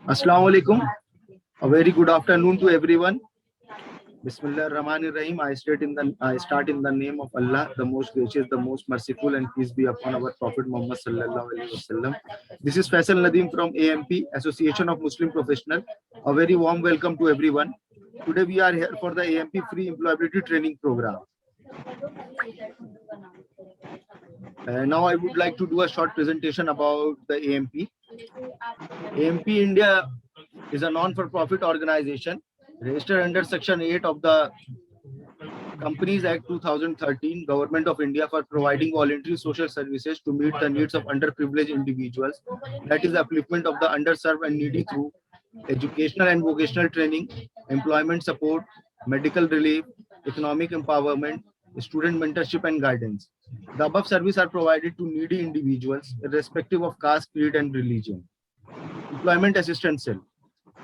Assalamu alaikum. A very good afternoon to everyone. Bismillah ar-Rahman ar-Rahim. I start in the name of Allah, the most gracious, the most merciful, and peace be upon our Prophet Muhammad sallallahu alaihi wasallam. This is Faisal Nadeem from AMP, Association of Muslim Professionals. A very warm welcome to everyone. Today we are here for the AMP Free Employability Training Program. Now I would like to do a short presentation about the AMP. AMP India is a non-for-profit organization registered under Section 8 of the Companies Act 2013, Government of India, for providing voluntary social services to meet the needs of underprivileged individuals, that is, upliftment of the underserved and needy through educational and vocational training, employment support, medical relief, economic empowerment, student mentorship and guidance. The above services are provided to needy individuals, irrespective of caste, creed, and religion. Employment Assistance Cell.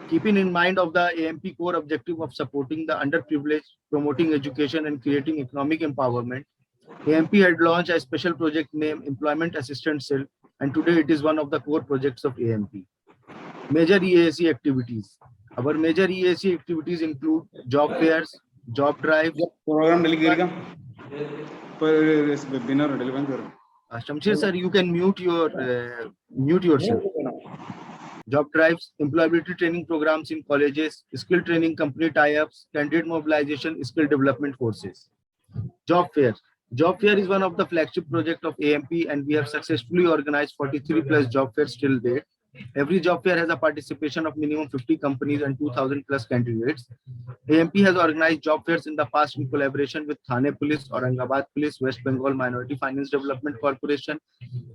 Keeping in mind of the AMP core objective of supporting the underprivileged, promoting education and creating economic empowerment, AMP had launched a special project named Employment Assistance Cell, and today it is one of the core projects of AMP. Major EAC activities. Our major EAC activities include job fairs, job drives. Program delivery. Shamsher sir, you can mute yourself. Job drives, employability training programs in colleges, skill training company tie-ups, candidate mobilization, skill development courses. Job fair. Job fair is one of the flagship project of AMP, and we have successfully organized 43 plus job fairs till date. Every job fair has a participation of minimum 50 companies and 2,000 plus candidates. AMP has organized job fairs in the past in collaboration with Thane Police, Aurangabad Police, West Bengal Minority Finance Development Corporation,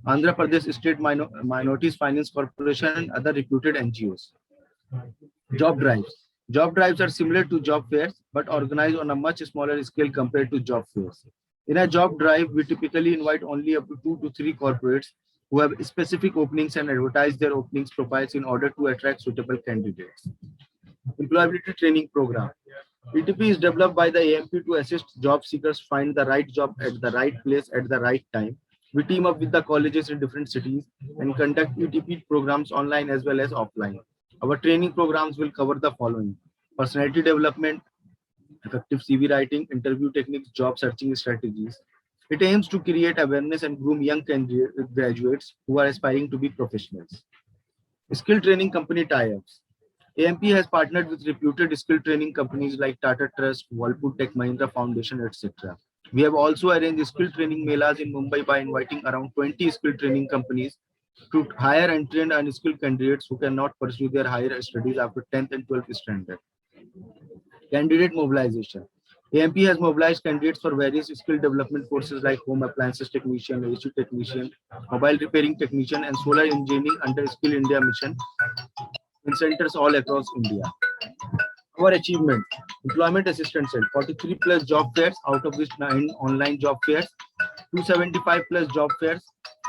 Andhra Pradesh State Minorities Finance Corporation, and other reputed NGOs. Job drives. Job drives are similar to job fairs, but organized on a much smaller scale compared to job fairs. In a job drive, we typically invite only up to 2 to 3 corporates who have specific openings and advertise their openings profiles in order to attract suitable candidates. Employability Training Program. ETP is developed by the AMP to assist job seekers find the right job at the right place at the right time. We team up with the colleges in different cities and conduct ETP programs online as well as offline. Our training programs will cover the following: personality development, effective CV writing, interview techniques, job searching strategies. It aims to create awareness and groom young graduates who are aspiring to be professionals. Skill training company tie-ups. AMP has partnered with reputed skill training companies like Tata Trust, Whirlpool Tech Mahindra Foundation, etc. We have also arranged skill training melas in Mumbai by inviting around 20 skill training companies to hire and train unskilled candidates who cannot pursue their higher studies after 10th and 12th standard. Candidate mobilization. AMP has mobilized candidates for various skill development courses like home appliances technician, AC technician, mobile repairing technician, and solar engineering under Skill India mission in centers all across India. Our achievement: Employment Assistance Cell, 43 plus job fairs, out of which 9 online job fairs, 275 plus job fairs,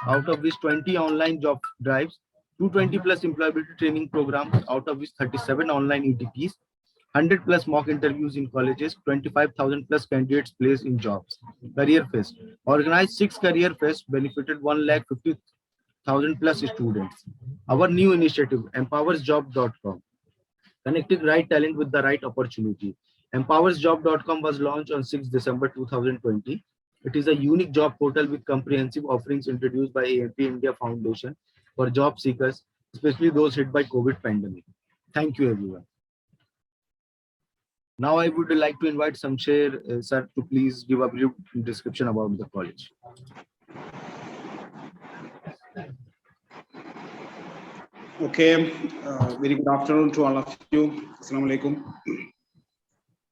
out of which 20 online job drives, 220 plus employability training programs, out of which 37 online ETPs, 100 plus mock interviews in colleges, 25,000 plus candidates placed in jobs. Career Fest. Organized 6 career fests, benefited 1,50,000 plus students. Our new initiative, empowersjob.com. Connecting right talent with the right opportunity. Empowersjob.com was launched on 6 December 2020. It is a unique job portal with comprehensive offerings introduced by AMP India Foundation for job seekers, especially those hit by COVID pandemic. Thank you, everyone. Now I would like to invite Shamsher sir to please give a brief description about the college. Okay, very good afternoon to all of you. Assalamu alaikum.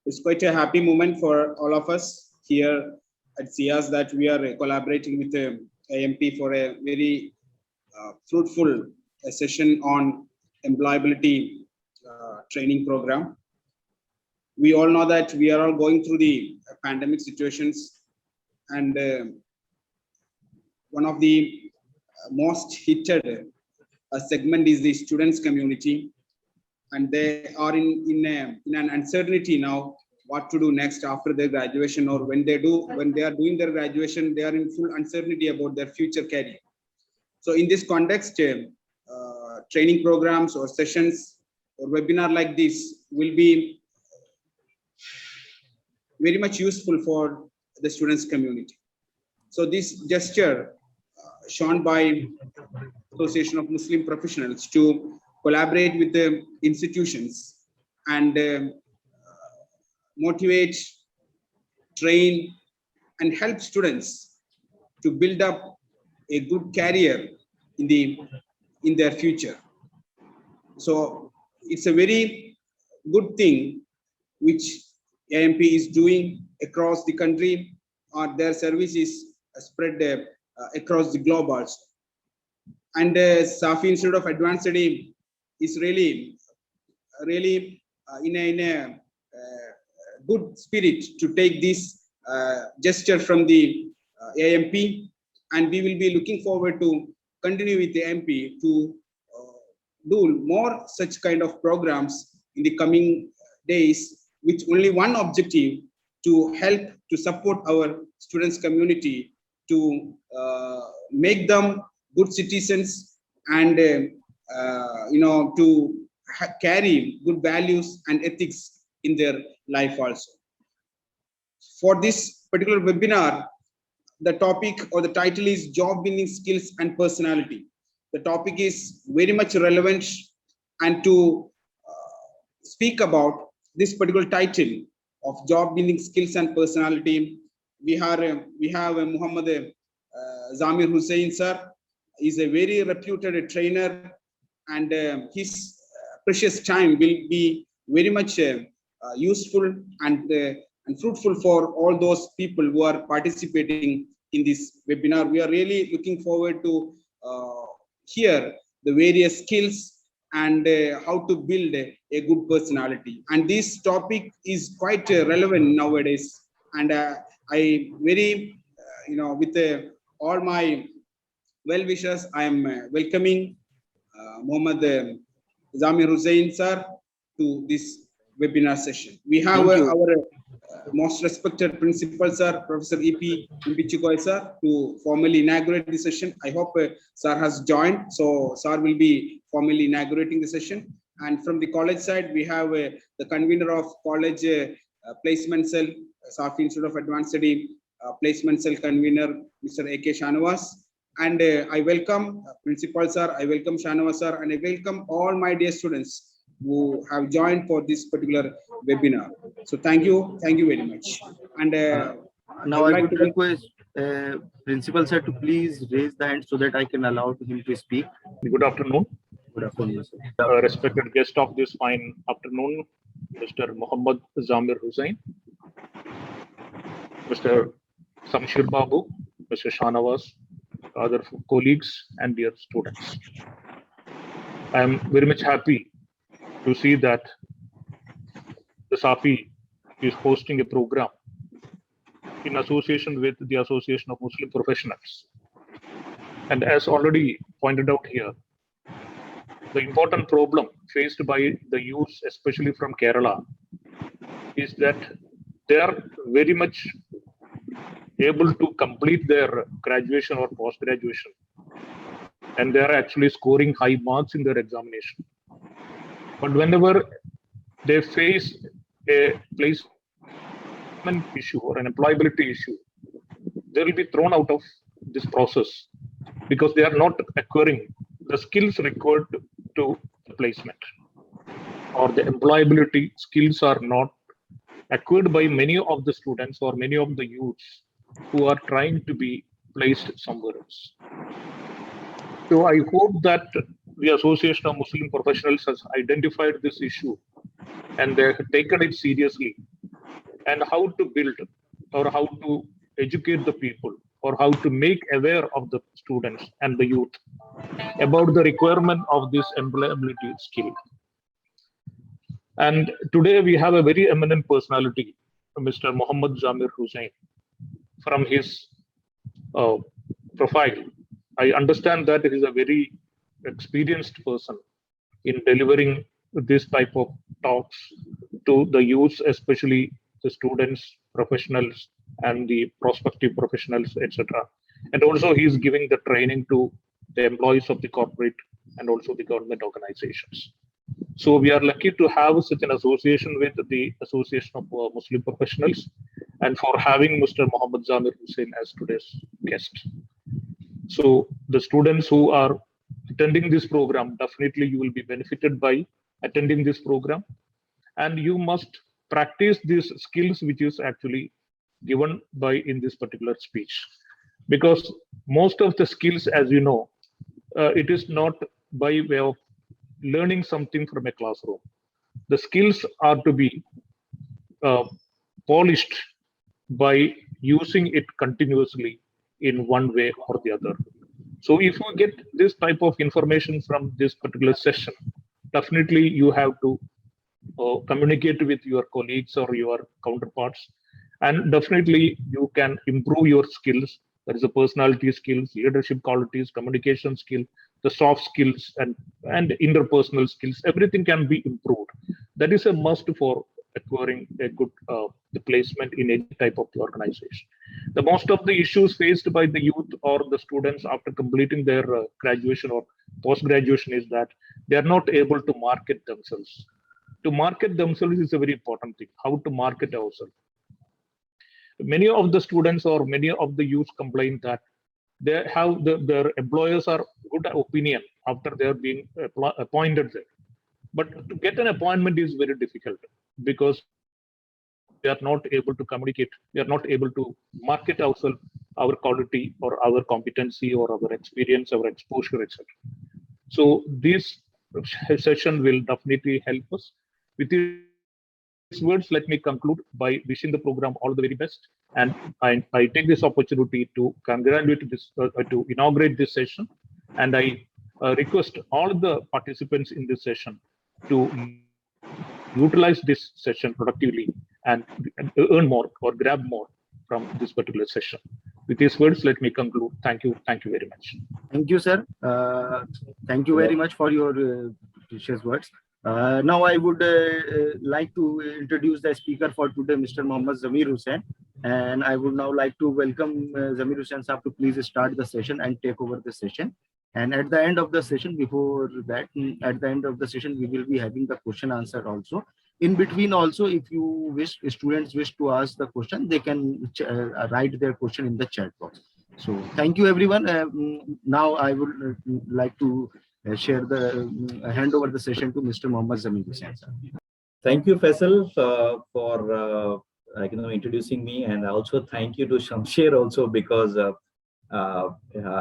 It's quite a happy moment for all of us here at SIAS that we are collaborating with AMP for a very fruitful session on employability training program. We all know that we are all going through the pandemic situations, and one of the most heated segment is the students community, and they are in an uncertainty now what to do next after their graduation, or when they are doing their graduation, they are in full uncertainty about their future career. So in this context, training programs or sessions or webinar like this will be very much useful for the students community. So this gesture shown by Association of Muslim Professionals to collaborate with the institutions and motivate, train, and help students to build up a good career in their future. So it's a very good thing which AMP is doing across the country, or their service is spread across the globe also. And Safi Institute of Advanced Study is really in a good spirit to take this gesture from the AMP, and we will be looking forward to continue with the AMP to do more such kind of programs in the coming days, with only one objective: to help to support our students community, to make them good citizens, and to carry good values and ethics in their life also. For this particular webinar, the topic or the title is Job Building Skills and Personality. The topic is very much relevant, and to speak about this particular title of Job Building Skills and Personality, we have Muhammad Zamir Hussain sir. Is a very reputed trainer, and his precious time will be very much useful and fruitful for all those people who are participating in this webinar. We are really looking forward to hear the various skills and how to build a good personality. And this topic is quite relevant nowadays. And I very, with all my well wishers, I am welcoming Muhammad Zamir Hussain sir to this webinar session. We have our most respected principal sir, Professor E.P. Mpichikoy sir, to formally inaugurate the session. I hope sir has joined, so sir will be formally inaugurating the session. And from the college side, we have the convener of college placement cell, Safi Institute of Advanced Study placement cell convener, Mr. A.K. Shanawaz. And I welcome Principal sir, I welcome Shanawaz sir, and I welcome all my dear students who have joined for this particular webinar. So thank you very much. And now I would request Principal sir to please raise the hand so that I can allow him to speak. Good afternoon. Good afternoon, sir. Respected guest of this fine afternoon, Mr. Muhammad Zamir Hussain, Mr. Samshir Babu, Mr. Shanawaz, other colleagues and dear students. I am very much happy to see that the SAFI is hosting a program in association with the Association of Muslim Professionals. And as already pointed out here, the important problem faced by the youth, especially from Kerala, is that they are very much able to complete their graduation or post-graduation, and they are actually scoring high marks in their examination. But whenever they face a placement issue or an employability issue, they will be thrown out of this process because they are not acquiring the skills required to the placement, or the employability skills are not acquired by many of the students or many of the youths who are trying to be placed somewhere else. So I hope that the Association of Muslim Professionals has identified this issue and they have taken it seriously, and how to build or how to educate the people or how to make aware of the students and the youth about the requirement of this employability skill. And today we have a very eminent personality, Mr. Muhammad Zamir Hussain. From his profile, I understand that he is a very experienced person in delivering this type of talks to the youth, especially the students, professionals, and the prospective professionals, etc. And also he is giving the training to the employees of the corporate and also the government organizations. So we are lucky to have such an association with the Association of Muslim Professionals, and for having Mr. Muhammad Zamir Hussain as today's guest. So the students who are attending this program, definitely you will be benefited by attending this program, and you must practice these skills which is actually given by in this particular speech, because most of the skills, as you know, it is not by way of learning something from a classroom. The skills are to be polished by using it continuously in one way or the other. So if you get this type of information from this particular session, definitely you have to communicate with your colleagues or your counterparts, and definitely you can improve your skills. There is a personality skills, leadership qualities, communication skill, the soft skills, and interpersonal skills. Everything can be improved. That is a must for acquiring a good placement in any type of organization. The most of the issues faced by the youth or the students after completing their graduation or post graduation is that they are not able to market themselves. To market themselves is a very important thing. How to market ourselves. Many of the students or many of the youth complain that they have their employers are good opinion after they are being appointed there. But to get an appointment is very difficult because we are not able to communicate. We are not able to market ourselves, our quality or our competency or our experience, our exposure, etc. So this session will definitely help us. With these words, let me conclude by wishing the program all the very best. And I take this opportunity to congratulate this, to inaugurate this session. And I request all the participants in this session to utilize this session productively and earn more or grab more from this particular session. With these words, let me conclude. Thank you. Thank you very much. Thank you, sir. Thank you very much for your precious words. Now I would like to introduce the speaker for today, Mr. Muhammad Zamir Hussain. And I would now like to welcome Zamir Hussain Sahab to please start the session and take over the session. And at the end of the session, before that, at the end of the session, we will be having the question answer also. In between also, if you wish, students wish to ask the question, they can write their question in the chat box. So thank you, everyone. Now I would like to share the hand over the session to Mr. Muhammad Zamir Hussain. Thank you, Faisal, for introducing me, and also thank you to Shamsher also, because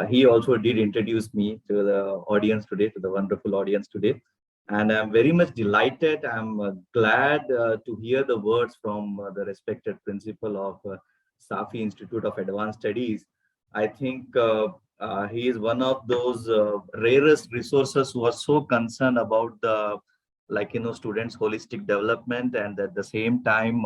he also did introduce me to the audience today, to the wonderful audience today. And I'm very much delighted. I'm glad to hear the words from the respected principal of Safi Institute of Advanced Studies. I think he is one of those rarest resources who are so concerned about the students' holistic development, and at the same time,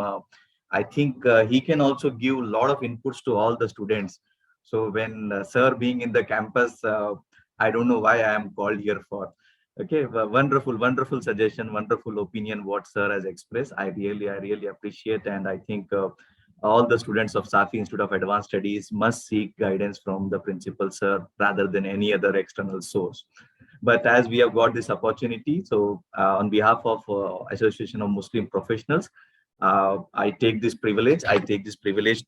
I think he can also give a lot of inputs to all the students. So when sir being in the campus, I don't know why I am called here for. Okay, wonderful suggestion, wonderful opinion what sir has expressed. I really appreciate, and I think all the students of Safi Institute of Advanced Studies must seek guidance from the principal sir rather than any other external source. But as we have got this opportunity, so on behalf of Association of Muslim Professionals, I take this privilege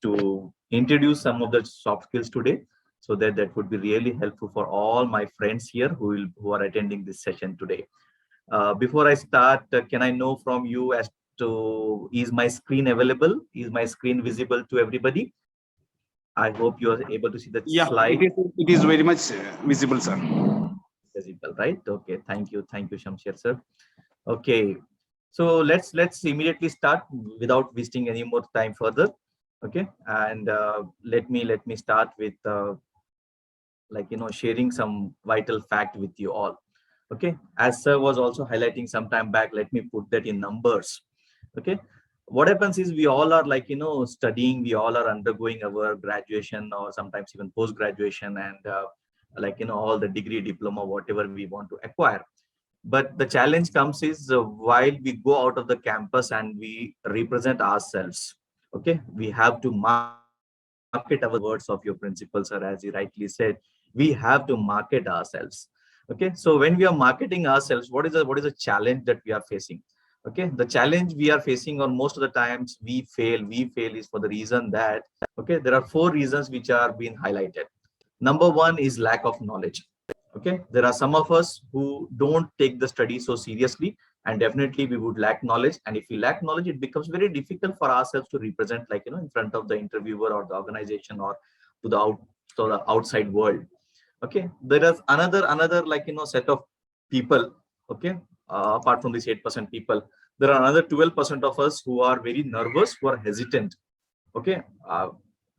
to introduce some of the soft skills today, so that would be really helpful for all my friends here who are attending this session today. Before I start, can I know from you as to, is my screen available? Is my screen visible to everybody? I hope you are able to see the slide. It is very much visible, sir. Visible, right? Okay, thank you, Shamsher sir. Okay, so let's immediately start without wasting any more time further. Okay, and let me start with sharing some vital fact with you all. Okay, as sir was also highlighting some time back, let me put that in numbers. Okay, what happens is we all are studying, we all are undergoing our graduation or sometimes even post graduation, and all the degree, diploma, whatever we want to acquire. But the challenge comes is while we go out of the campus and we represent ourselves. Okay, we have to market our words of your principal sir, as he rightly said. We have to market ourselves. Okay, so when we are marketing ourselves, what is the challenge that we are facing? Okay, the challenge we are facing, or most of the times we fail is for the reason that, okay, there are 4 reasons which are being highlighted. Number 1 is lack of knowledge. Okay, there are some of us who don't take the study so seriously, and definitely we would lack knowledge. And if we lack knowledge, it becomes very difficult for ourselves to represent, like, in front of the interviewer or the organization, or to the outside world. Okay, there is another like, set of people. Okay, apart from these 8% people, there are another 12% of us who are very nervous, who are hesitant. Okay,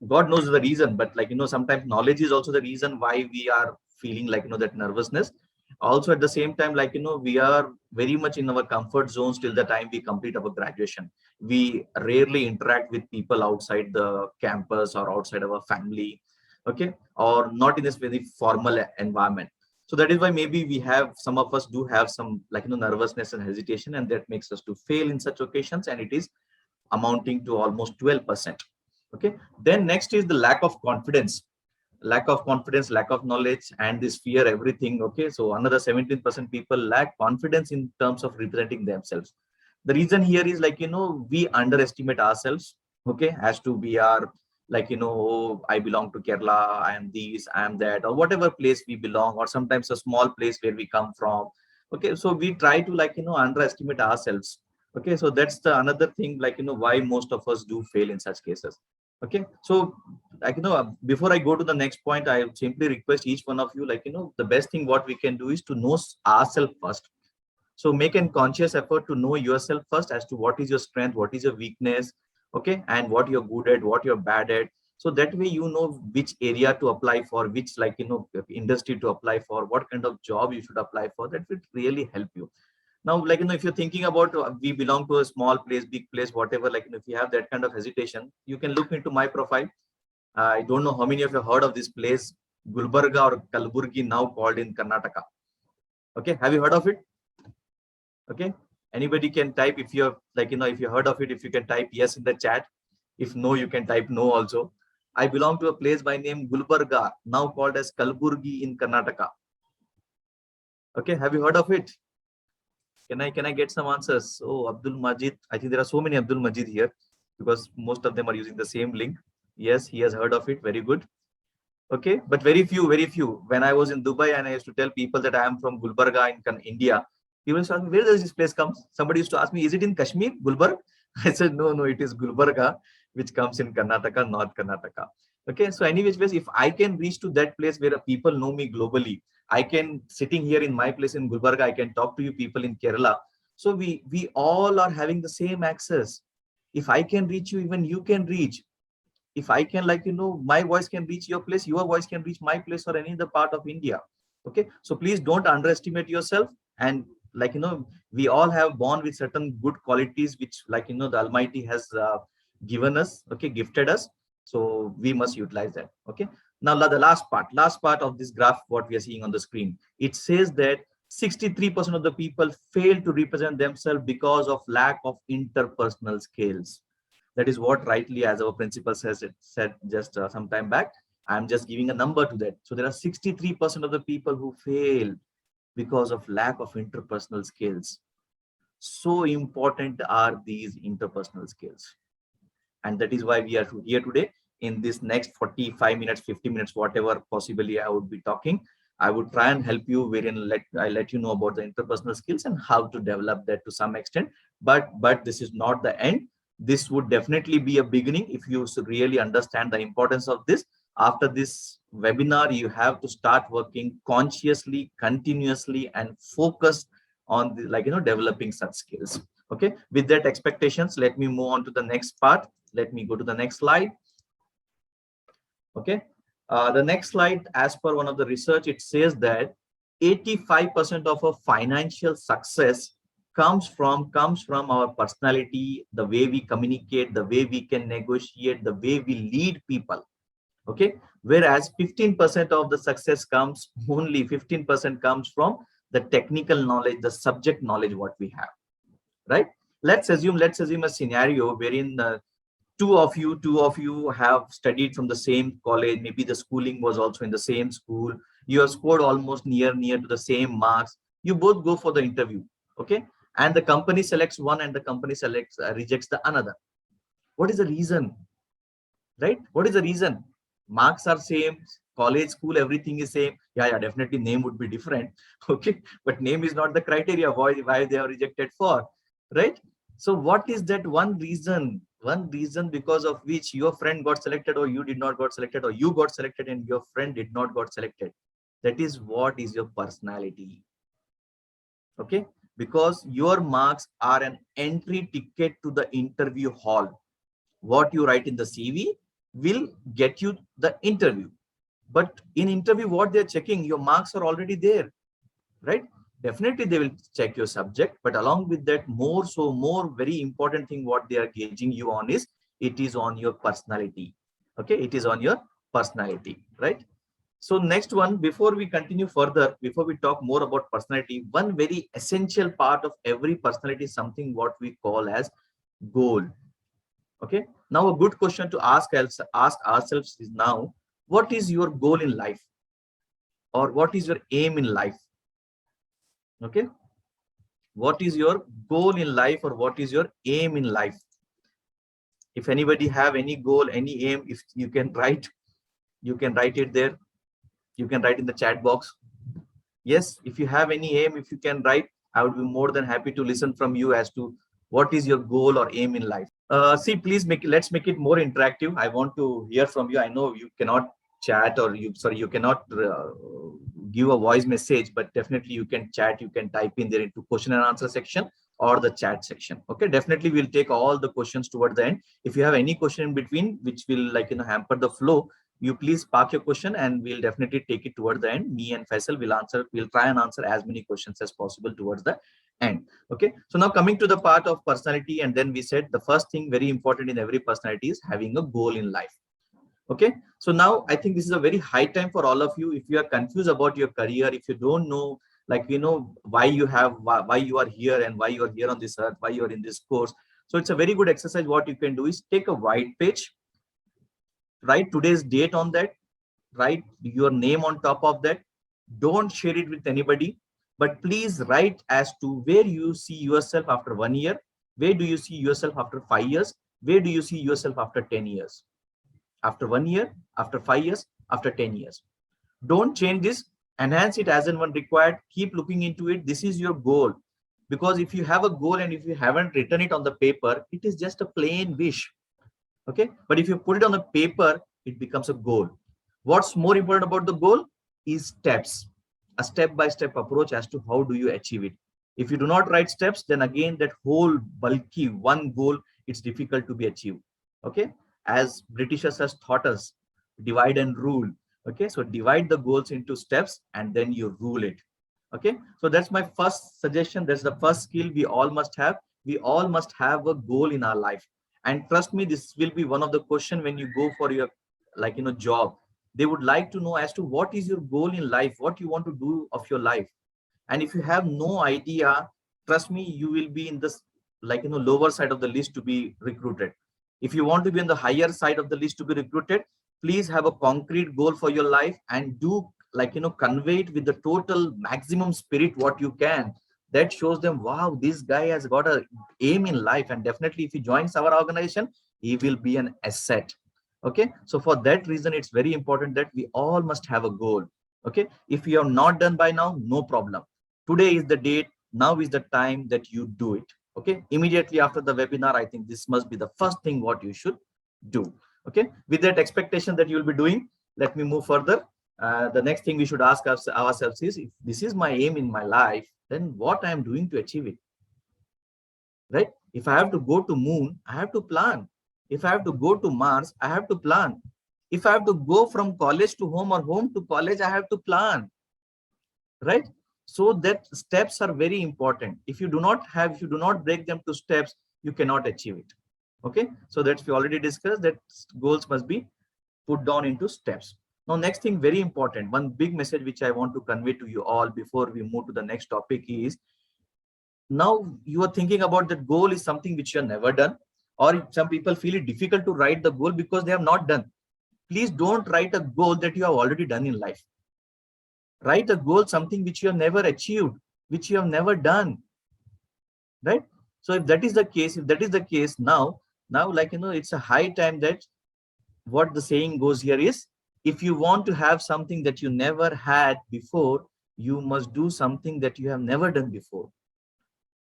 God knows the reason, but, like, sometimes knowledge is also the reason why we are feeling, like, that nervousness. Also, at the same time, like, we are very much in our comfort zones till the time we complete our graduation. We rarely interact with people outside the campus or outside our family. Okay, or not in this very formal environment. So that is why maybe we have, some of us do have some, like, nervousness and hesitation, and that makes us to fail in such occasions, and it is amounting to almost 12%. Okay, then next is the lack of confidence, lack of knowledge, and this fear everything. Okay, so another 17% people lack confidence in terms of representing themselves. The reason here is, like, we underestimate ourselves. Okay, as to we are, like, oh, I belong to Kerala, I am this, I am that, or whatever place we belong, or sometimes a small place where we come from. Okay, so we try to, like, underestimate ourselves. Okay, so that's the another thing, like, why most of us do fail in such cases. Okay, so, like, before I go to the next point, I simply request each one of you, like, the best thing what we can do is to know ourselves first. So make a conscious effort to know yourself first, as to what is your strength, what is your weakness, okay, and what you're good at, what you're bad at. So that way you know which area to apply for, which, like, industry to apply for, what kind of job you should apply for. That will really help you. Now, like, if you're thinking about, we belong to a small place, big place, whatever, like, if you have that kind of hesitation, you can look into my profile. I don't know how many of you heard of this place, Gulbarga or Kalburgi, now called in Karnataka. Okay, have you heard of it? Okay, anybody can type, if you're, like, if you heard of it, if you can type yes in the chat. If no, you can type no also. I belong to a place by name Gulbarga, now called as Kalburgi in Karnataka. Okay, have you heard of it? Can I get some answers? Oh, Abdul Majid. I think there are so many Abdul Majid here, because most of them are using the same link. Yes, he has heard of it. Very good. Okay, but very few. When I was in Dubai and I used to tell people that I am from Gulbarga in India, people used to ask me, where does this place come? Somebody used to ask me, is it in Kashmir, Gulbarga? I said, no, it is Gulbarga, which comes in Karnataka, North Karnataka. Okay, so anyways, if I can reach to that place where people know me globally, I can, sitting here in my place in Gulbarga, I can talk to you people in Kerala. So we all are having the same access. If I can reach you, even you can reach. If I can, like, my voice can reach your place, your voice can reach my place, or any other part of India. Okay, so please don't underestimate yourself. And, like, we all have born with certain good qualities, which, like, the Almighty has given us, okay, gifted us. So we must utilize that. Okay, now the last part of this graph, what we are seeing on the screen, it says that 63% of the people fail to represent themselves because of lack of interpersonal skills. That is what rightly, as our principal said just some time back. I'm just giving a number to that. So there are 63% of the people who fail because of lack of interpersonal skills. So important are these interpersonal skills. And that is why we are here today. In this next 45 minutes, 50 minutes, whatever possibly I would be talking, I would try and help you, wherein I let you know about the interpersonal skills and how to develop that to some extent. But this is not the end. This would definitely be a beginning. If you really understand the importance of this, after this webinar, you have to start working consciously, continuously, and focus on the, like, developing such skills. Okay, with that expectations, let me move on to the next part. Let me go to the next slide. Okay, the next slide, as per one of the research, it says that 85% of our financial success comes from our personality, the way we communicate, the way we can negotiate, the way we lead people. Okay, whereas 15% of the success comes, only 15% comes from the technical knowledge, the subject knowledge what we have. Right, let's assume a scenario wherein two of you have studied from the same college. Maybe the schooling was also in the same school. You have scored almost near to the same marks. You both go for the interview. Okay. And the company selects one and the company rejects the another. What is the reason? Right? What is the reason? Marks are same, college, school, everything is same. Yeah, definitely name would be different. Okay. But name is not the criteria why they are rejected for. Right? So what is that one reason because of which your friend got selected or you did not got selected, or you got selected and your friend did not got selected? That is what is your personality. Okay. Because your marks are an entry ticket to the interview hall. What you write in the CV will get you the interview. But in interview, what they're checking, your marks are already there, right? Definitely they will check your subject, but along with that, more very important thing what they are gauging you on is, it is on your personality. Okay, it is on your personality, right? So next one, before we continue further, before we talk more about personality, one very essential part of every personality is something what we call as goal. Okay, now a good question to ask ourselves is now, what is your goal in life? Or what is your aim in life? Okay, what is your goal in life or what is your aim in life? If anybody have any goal, any aim, if you can write it there. You can write in the chat box. Yes, if you have any aim, if you can write, I would be more than happy to listen from you as to what is your goal or aim in life. See, please let's make it more interactive. I want to hear from you. I know you cannot chat, or you cannot give a voice message, but definitely you can chat, you can type in there into question and answer section or the chat section. Okay, definitely we'll take all the questions toward the end. If you have any question in between which will hamper the flow, you please park your question and we'll definitely take it toward the end. Me and Faisal will try and answer as many questions as possible towards the end. Okay, so now coming to the part of personality, and then we said the first thing very important in every personality is having a goal in life. Okay, so now I think this is a very high time for all of you. If you are confused about your career, if you don't know, why you are here and why you are here on this earth, why you are in this course, so it's a very good exercise. What you can do is take a white page, write today's date on that, write your name on top of that. Don't share it with anybody, but please write as to where you see yourself after 1 year, where do you see yourself after 5 years, where do you see yourself after 10 years, after 1 year, after 5 years, after 10 years. Don't change this, enhance it as and when required. Keep looking into it. This is your goal, because if you have a goal and if you haven't written it on the paper, it is just a plain wish. Okay, but if you put it on the paper, it becomes a goal. What's more important about the goal is steps, a step-by-step approach as to how do you achieve it. If you do not write steps, then again that whole bulky one goal, it's difficult to be achieved. Okay, as Britishers has taught us, divide and rule. Okay, so divide the goals into steps and then you rule it. Okay, so that's my first suggestion. That's the first skill we all must have. We all must have a goal in our life. And trust me, this will be one of the questions when you go for your job. They would like to know as to what is your goal in life, what you want to do of your life. And if you have no idea, trust me, you will be in this lower side of the list to be recruited. If you want to be in the higher side of the list to be recruited, please have a concrete goal for your life and do convey it with the total maximum spirit what you can. That shows them, wow, this guy has got an aim in life, and definitely if he joins our organization, he will be an asset. Okay, so for that reason, it's very important that we all must have a goal. Okay, if you have not done by now, no problem. Today is the date. Now is the time that you do it. Okay, immediately after the webinar, I think this must be the first thing what you should do. Okay, with that expectation that you will be doing, let me move further. The next thing we should ask ourselves is, if this is my aim in my life, then what I am doing to achieve it, right? If I have to go to moon, I have to plan. If I have to go to Mars, I have to plan. If I have to go from college to home or home to college, I have to plan, right? So that steps are very important. If you do not break them to steps, you cannot achieve it. Okay, so that's we already discussed that goals must be put down into steps. Now, next thing, very important, one big message which I want to convey to you all before we move to the next topic is, now you are thinking about that goal is something which you have never done, or some people feel it difficult to write the goal because they have not done. Please don't write a goal that you have already done in life. Write a goal, something which you have never achieved, which you have never done, right? So if that is the case, now like, it's a high time that what the saying goes here is, if you want to have something that you never had before, you must do something that you have never done before.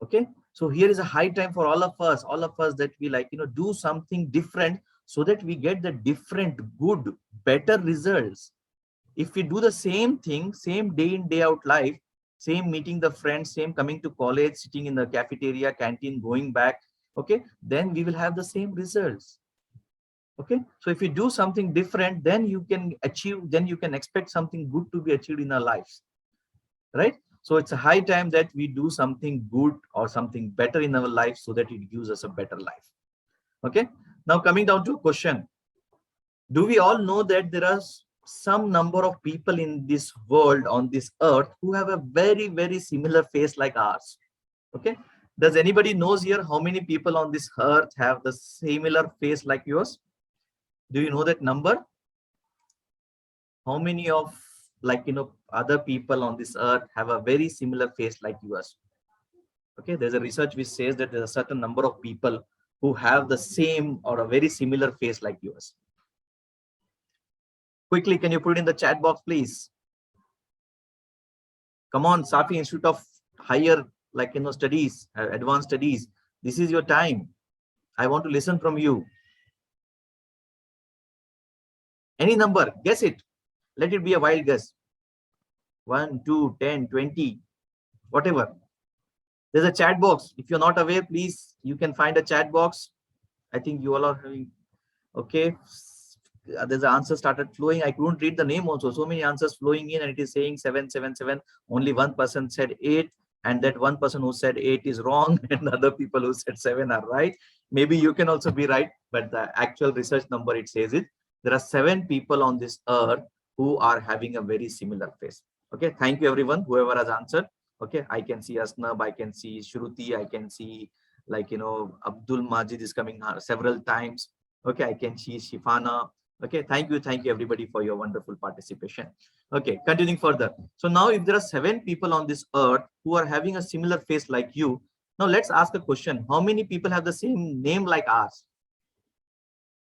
Okay, so here is a high time for all of us that we like, do something different so that we get the different, good, better results. If we do the same thing, same day in, day out life, same meeting the friends, same coming to college, sitting in the cafeteria, canteen, going back, okay, then we will have the same results. Okay, so if you do something different, then you can achieve, then you can expect something good to be achieved in our lives, right? So it's a high time that we do something good or something better in our life so that it gives us a better life. Okay, now coming down to a question. Do we all know that there are some number of people in this world, on this earth, who have a very, very similar face like ours? Okay, does anybody knows here how many people on this earth have the similar face like yours? Do you know that number? How many of, like, other people on this earth have a very similar face like yours? Okay, there's a research which says that there's a certain number of people who have the same or a very similar face like yours. Quickly, can you put it in the chat box, please? Come on, Safi Institute of Higher, like, studies, advanced studies. This is your time. I want to listen from you. Any number, guess it. Let it be a wild guess. 1, 2, 10, 20, whatever. There's a chat box. If you're not aware, please, you can find a chat box. I think you all are having, okay. There's an answer started flowing. I couldn't read the name also. So many answers flowing in, and it is saying 777. Only one person said 8, and that one person who said 8 is wrong, and other people who said 7 are right. Maybe you can also be right, but the actual research number, it says it. There are 7 people on this earth who are having a very similar face. Okay, thank you everyone, whoever has answered. Okay, I can see Asnab, I can see Shruti, I can see, like, Abdul Majid is coming several times. Okay, I can see Shifana. Okay, thank you everybody for your wonderful participation. Okay, continuing further. So now if there are 7 people on this earth who are having a similar face like you, now let's ask a question. How many people have the same name like ours?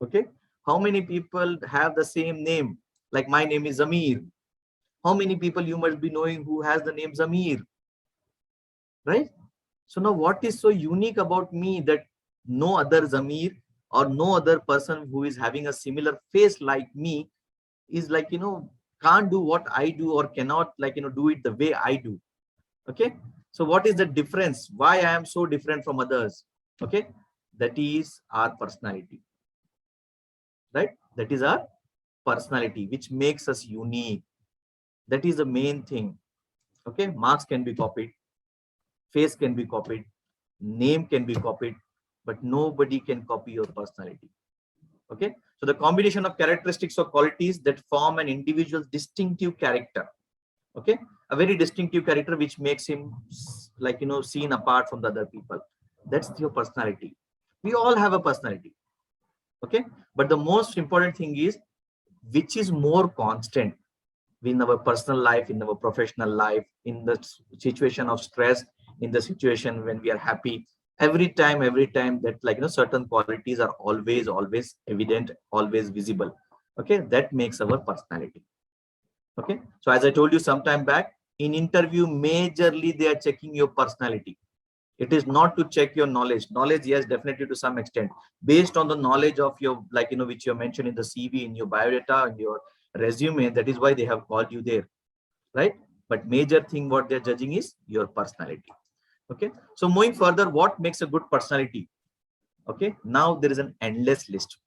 Okay, how many people have the same name? Like my name is Zamir. How many people you must be knowing who has the name Zamir? Right? So now what is so unique about me that no other Zamir or no other person who is having a similar face like me is, like, can't do what I do, or cannot, like, do it the way I do? Okay, so what is the difference? Why I am so different from others? Okay, that is our personality, right? That is our personality, which makes us unique. That is the main thing. Okay, marks can be copied, face can be copied, name can be copied, but nobody can copy your personality. Okay, so the combination of characteristics or qualities that form an individual's distinctive character. Okay, a very distinctive character which makes him, like, seen apart from the other people. That's your personality. We all have a personality. Okay, but the most important thing is which is more constant in our personal life, in our professional life, in the situation of stress, in the situation when we are happy. Every time that, like, certain qualities are always evident, always visible. Okay, that makes our personality. Okay, so as I told you some time back, in interview, majorly they are checking your personality. It is not to check your knowledge. Yes, definitely, to some extent, based on the knowledge of your, like, which you mentioned in the CV, in your biodata, in your resume. That is why they have called you there, right? But major thing what they're judging is your personality. Okay, so moving further, what makes a good personality? Okay, now there is an endless list.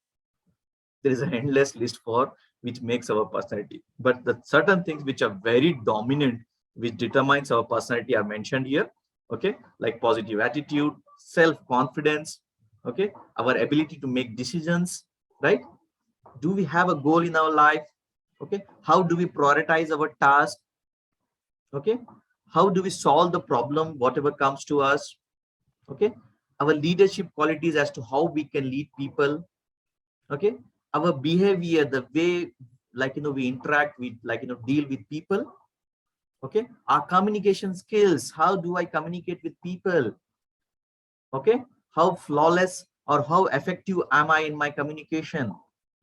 There is an endless list for which makes our personality, but the certain things which are very dominant, which determines our personality, are mentioned here. Okay, like positive attitude, self-confidence, okay, our ability to make decisions, right? Do we have a goal in our life? Okay, how do we prioritize our task? Okay, how do we solve the problem, whatever comes to us? Okay, our leadership qualities as to how we can lead people. Okay, our behavior, the way, like, we interact with, like, deal with people. Okay, our communication skills. How do I communicate with people? Okay, how flawless or how effective am I in my communication?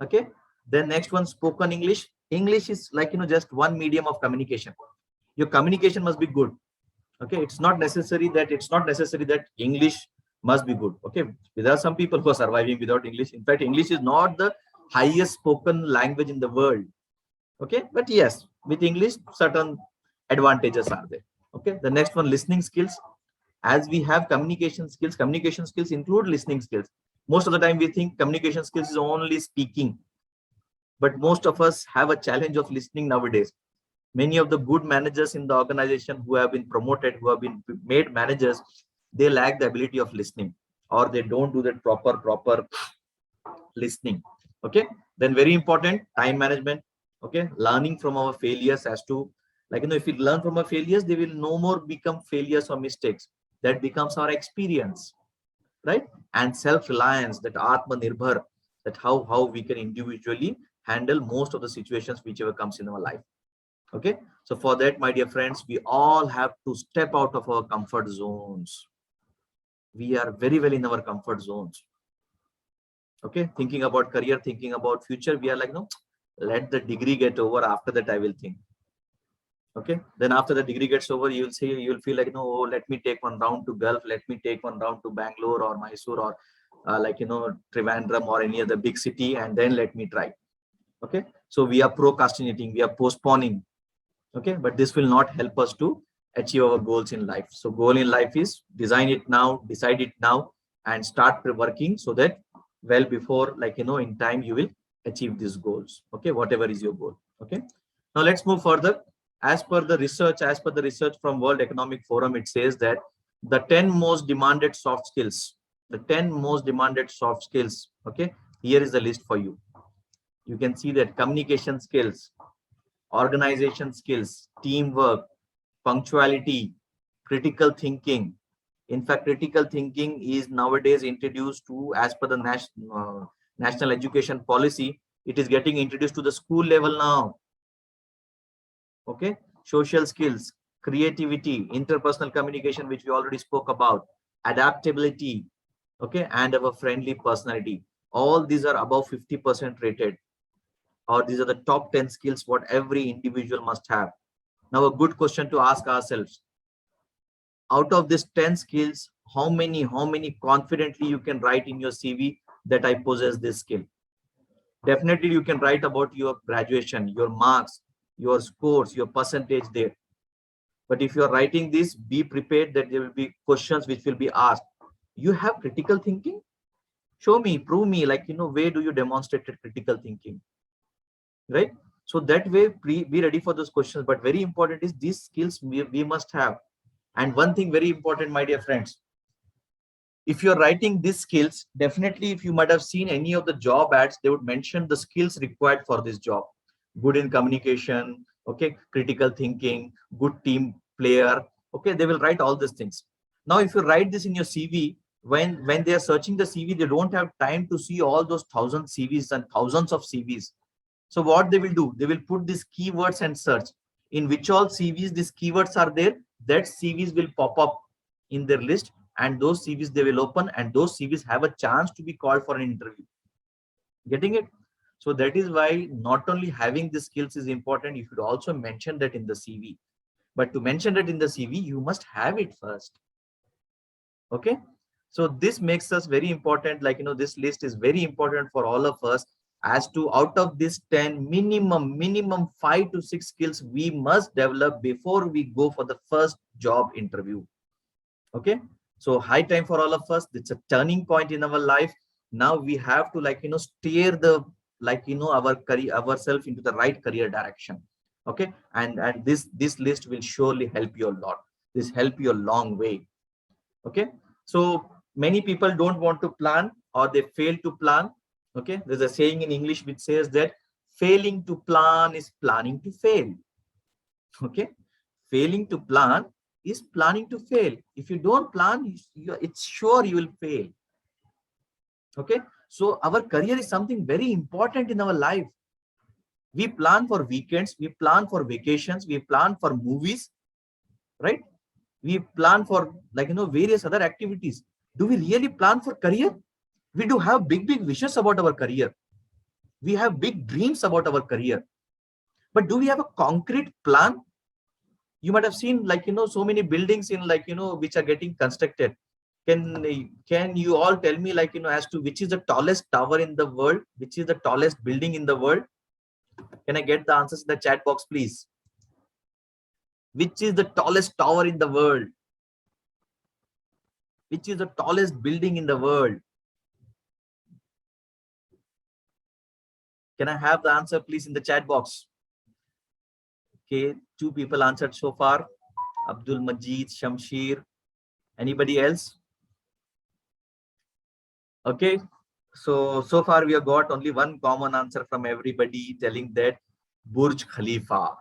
Okay, then next one, spoken English. English is like, just one medium of communication. Your communication must be good. Okay, it's not necessary that English must be good. Okay, there are some people who are surviving without English. In fact, English is not the highest spoken language in the world. Okay, but yes, with English certain advantages are there. Okay, the next one, listening skills. As we have communication skills include listening skills. Most of the time we think communication skills is only speaking, but most of us have a challenge of listening nowadays. Many of the good managers in the organization who have been promoted, who have been made managers, they lack the ability of listening, or they don't do that proper listening. Okay, then very important, time management. Okay, learning from our failures. As to, like, if we learn from our failures, they will no more become failures or mistakes. That becomes our experience, right? And self-reliance, that atma-nirbhar, that how we can individually handle most of the situations whichever comes in our life. Okay, so for that, my dear friends, we all have to step out of our comfort zones. We are very well in our comfort zones. Okay, thinking about career, thinking about future, we are like, no, let the degree get over, after that I will think. Okay, then after the degree gets over, you'll feel like, no, oh, let me take one round to Gulf, let me take one round to Bangalore or Mysore, or Trivandrum or any other big city, and then let me try. Okay, so we are procrastinating, we are postponing. Okay, but this will not help us to achieve our goals in life. So goal in life is design it now, decide it now, and start working, so that well before, in time, you will achieve these goals. Okay, whatever is your goal. Okay, now let's move further. As per the research from World Economic Forum, it says that the 10 most demanded soft skills, okay, here is the list for you. You can see that communication skills, organization skills, teamwork, punctuality, critical thinking. In fact, critical thinking is nowadays introduced to, as per the national education policy, it is getting introduced to the school level now. Okay, social skills, creativity, interpersonal communication, which we already spoke about, adaptability, okay, and our friendly personality. All these are above 50% rated, or these are the top 10 skills what every individual must have. Now, a good question to ask ourselves: out of these 10 skills, how many confidently you can write in your CV that I possess this skill? Definitely, you can write about your graduation, your marks, your scores, your percentage there. But if you are writing this, be prepared that there will be questions which will be asked. You have critical thinking? Show me, prove me, where do you demonstrate critical thinking? Right? So that way, be ready for those questions. But very important is these skills we must have. And one thing very important, my dear friends, if you're writing these skills, definitely, if you might have seen any of the job ads, they would mention the skills required for this job. Good in communication, okay, critical thinking, good team player. Okay, they will write all these things. Now, if you write this in your CV, when they are searching the CV, they don't have time to see all those 1,000 CVs and thousands of CVs. So what they will do, they will put these keywords and search. In which all CVs these keywords are there, that CVs will pop up in their list, and those CVs they will open, and those CVs have a chance to be called for an interview. Getting it? So that is why not only having the skills is important, you should also mention that in the CV. But to mention it in the CV, you must have it first. Okay, so this makes us very important. This list is very important for all of us, as to out of this 10, minimum 5 to 6 skills we must develop before we go for the first job interview. Okay, so high time for all of us. It's a turning point in our life. Now we have to steer the our career, ourselves into the right career direction. Okay, and this list will surely help you a lot. This help you a long way. Okay, so many people don't want to plan, or they fail to plan. Okay, there's a saying in English which says that failing to plan is planning to fail. Okay, failing to plan is planning to fail. If you don't plan, it's sure you will fail. Okay, so our career is something very important in our life. We plan for weekends, we plan for vacations, we plan for movies, right? We plan for various other activities. Do we really plan for career? We do have big wishes about our career. We have big dreams about our career. But do we have a concrete plan? You might have seen so many buildings in which are getting constructed. Can you all tell me as to which is the tallest tower in the world? Which is the tallest building in the world? Can I get the answers in the chat box, please? Which is the tallest tower in the world? Which is the tallest building in the world? Can I have the answer, please, in the chat box? Okay, 2 people answered so far. Abdul Majid, Shamsher. Anybody else? Okay, so far we have got only one common answer from everybody, telling that Burj Khalifa,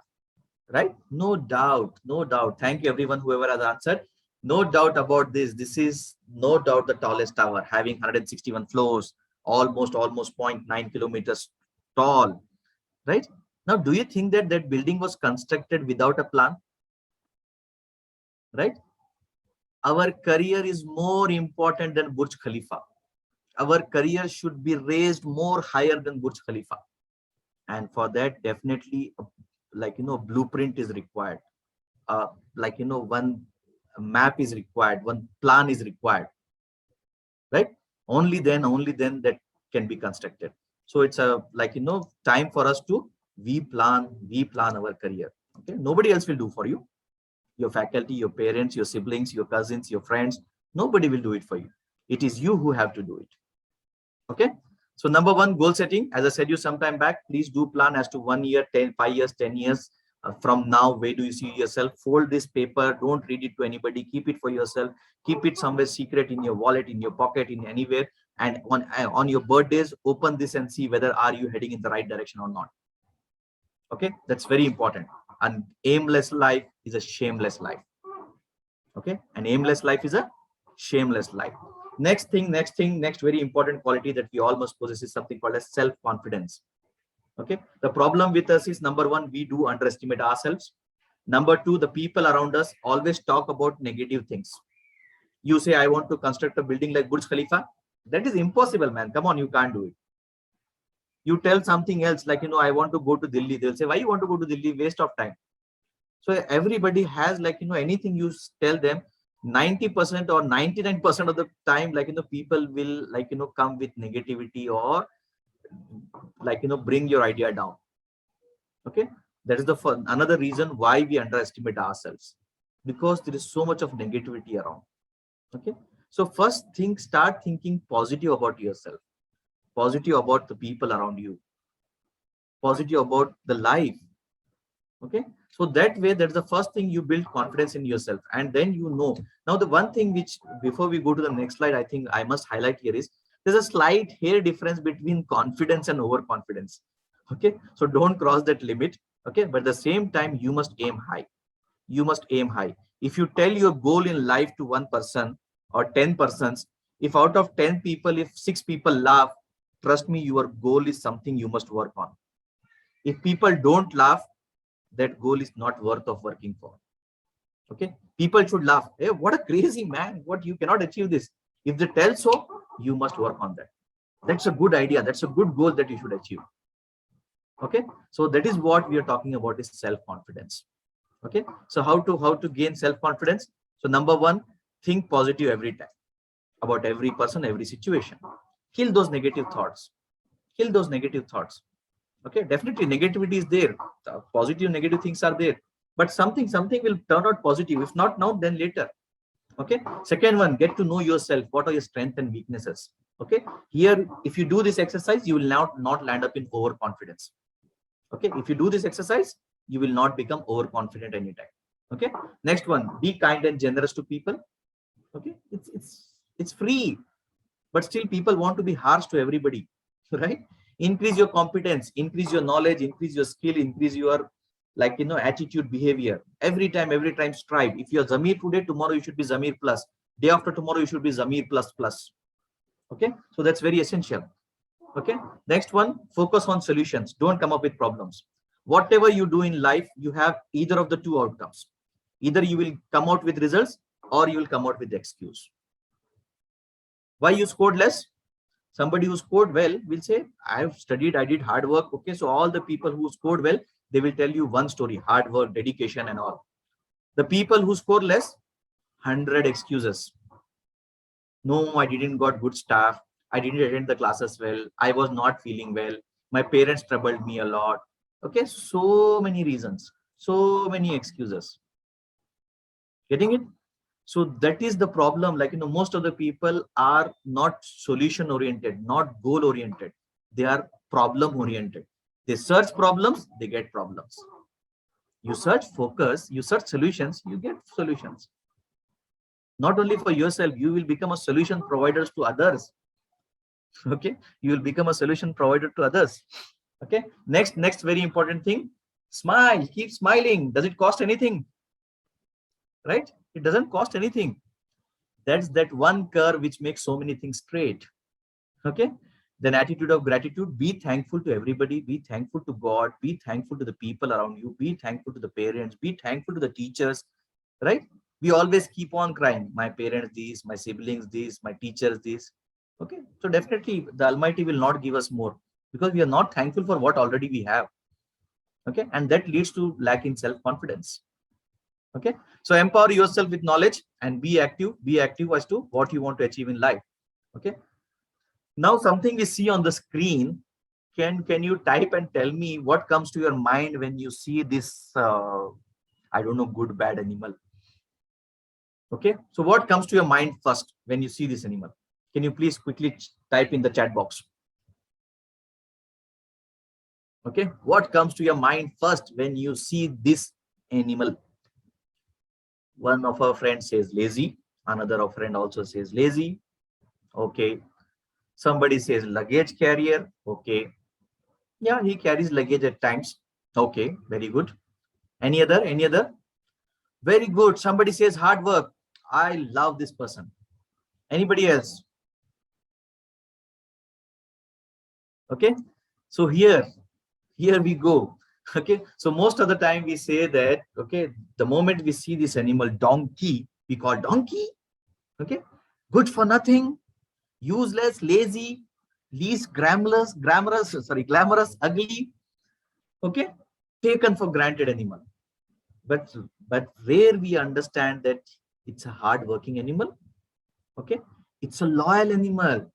right? No doubt, no doubt. Thank you everyone, whoever has answered. No doubt about this. This is no doubt the tallest tower, having 161 floors, almost 0.9 kilometers tall, right? Now, do you think that that building was constructed without a plan? Right? Our career is more important than Burj Khalifa. Our career should be raised more higher than Burj Khalifa. And for that, definitely, blueprint is required. One map is required, one plan is required, right? Only then that can be constructed. So it's a time for us to we plan our career. Okay, nobody else will do for you. Your faculty, your parents, your siblings, your cousins, your friends, nobody will do it for you. It is you who have to do it. Okay, so number 1, goal setting. As I said you some time back, please do plan as to 1 year, 5 years, 10 years from now. Where do you see yourself? Fold this paper, don't read it to anybody, keep it for yourself, keep it somewhere secret in your wallet, in your pocket, in anywhere. And on your birthdays, open this and see whether are you heading in the right direction or not. Okay, that's very important. An aimless life is a shameless life. Okay, an aimless life is a shameless life. Next very important quality that we all must possess is something called as self-confidence. Okay, the problem with us is, number 1, we do underestimate ourselves. Number 2, the people around us always talk about negative things. You say, I want to construct a building like Burj Khalifa. That is impossible, man. Come on, you can't do it. You tell something else, I want to go to Delhi. They'll say, why you want to go to Delhi? Waste of time. So everybody has anything you tell them, 90% or 99% of the time, people will come with negativity or bring your idea down. Okay, that is the another reason why we underestimate ourselves, because there is so much of negativity around. Okay, so first thing, start thinking positive about yourself, positive about the people around you, positive about the life. Okay, so that way, that's the first thing, you build confidence in yourself. And then now the one thing which, before we go to the next slide, I think I must highlight here is, there's a slight hair difference between confidence and overconfidence. Okay, so don't cross that limit. Okay, but at the same time, you must aim high. You must aim high. If you tell your goal in life to 1 person or 10 persons, if out of 10 people, if 6 people laugh, trust me, your goal is something you must work on. If people don't laugh, that goal is not worth of working for. Okay, people should laugh. Hey, what a crazy man, what, you cannot achieve this. If they tell so, you must work on that. That's a good idea. That's a good goal that you should achieve. Okay, so that is what we are talking about, is self-confidence. Okay, so how to gain self-confidence? So number 1, think positive every time about every person, every situation. Kill those negative thoughts. Kill those negative thoughts. Okay, definitely negativity is there. Positive, negative things are there. But something will turn out positive. If not now, then later. Okay. Second one, get to know yourself. What are your strengths and weaknesses? Okay. Here, if you do this exercise, you will not land up in overconfidence. Okay. If you do this exercise, you will not become overconfident anytime. Okay. Next one, be kind and generous to people. Okay. It's free, but still people want to be harsh to everybody, right? Increase your competence, increase your knowledge, increase your skill, increase your attitude, behavior. Every time strive. If you're Zamir today, tomorrow you should be Zamir plus. Day after tomorrow you should be Zamir plus plus. Okay, so that's very essential. Okay. Next one, focus on solutions. Don't come up with problems. Whatever you do in life, you have either of the two outcomes. Either you will come out with results or you will come out with the excuse. Why you scored less? Somebody who scored well will say, I've studied, I did hard work. Okay, so all the people who scored well, they will tell you one story, hard work, dedication and all. The people who score less, 100 excuses. No, I didn't got good staff. I didn't attend the classes well. I was not feeling well. My parents troubled me a lot. Okay, so many reasons, so many excuses. Getting it? So that is the problem. Like, most of the people are not solution oriented, not goal oriented. They are problem oriented. They search problems, they get problems. You search focus, you search solutions, you get solutions. Not only for yourself, you will become a solution provider to others. Okay, you will become a solution provider to others. Okay, next very important thing, smile, keep smiling. Does it cost anything? Right? It doesn't cost anything. That's that one curve which makes so many things straight. Okay, then attitude of gratitude. Be thankful to everybody. Be thankful to God. Be thankful to the people around you. Be thankful to the parents. Be thankful to the teachers. Right? We always keep on crying. My parents this, my siblings this, my teachers this. Okay, so definitely the Almighty will not give us more because we are not thankful for what already we have. Okay, and that leads to lack in self-confidence. Okay, so empower yourself with knowledge and be active. Be active as to what you want to achieve in life. Okay, now something we see on the screen. Can you type and tell me what comes to your mind when you see this? I don't know, good, bad animal. Okay, so what comes to your mind first when you see this animal? Can you please quickly type in the chat box? Okay, what comes to your mind first when you see this animal? One of our friends says lazy. Another of friend also says lazy. Okay. Somebody says luggage carrier. Okay. Yeah, he carries luggage at times. Okay, very good. Any other? Any other? Very good. Somebody says hard work. I love this person. Anybody else? Okay. So here we go. Okay, so most of the time we say that, okay, the moment we see this animal donkey, we call donkey. Okay, good for nothing, useless, lazy, least glamorous, ugly. Okay, taken for granted animal. But where we understand that it's a hard working animal. Okay, it's a loyal animal.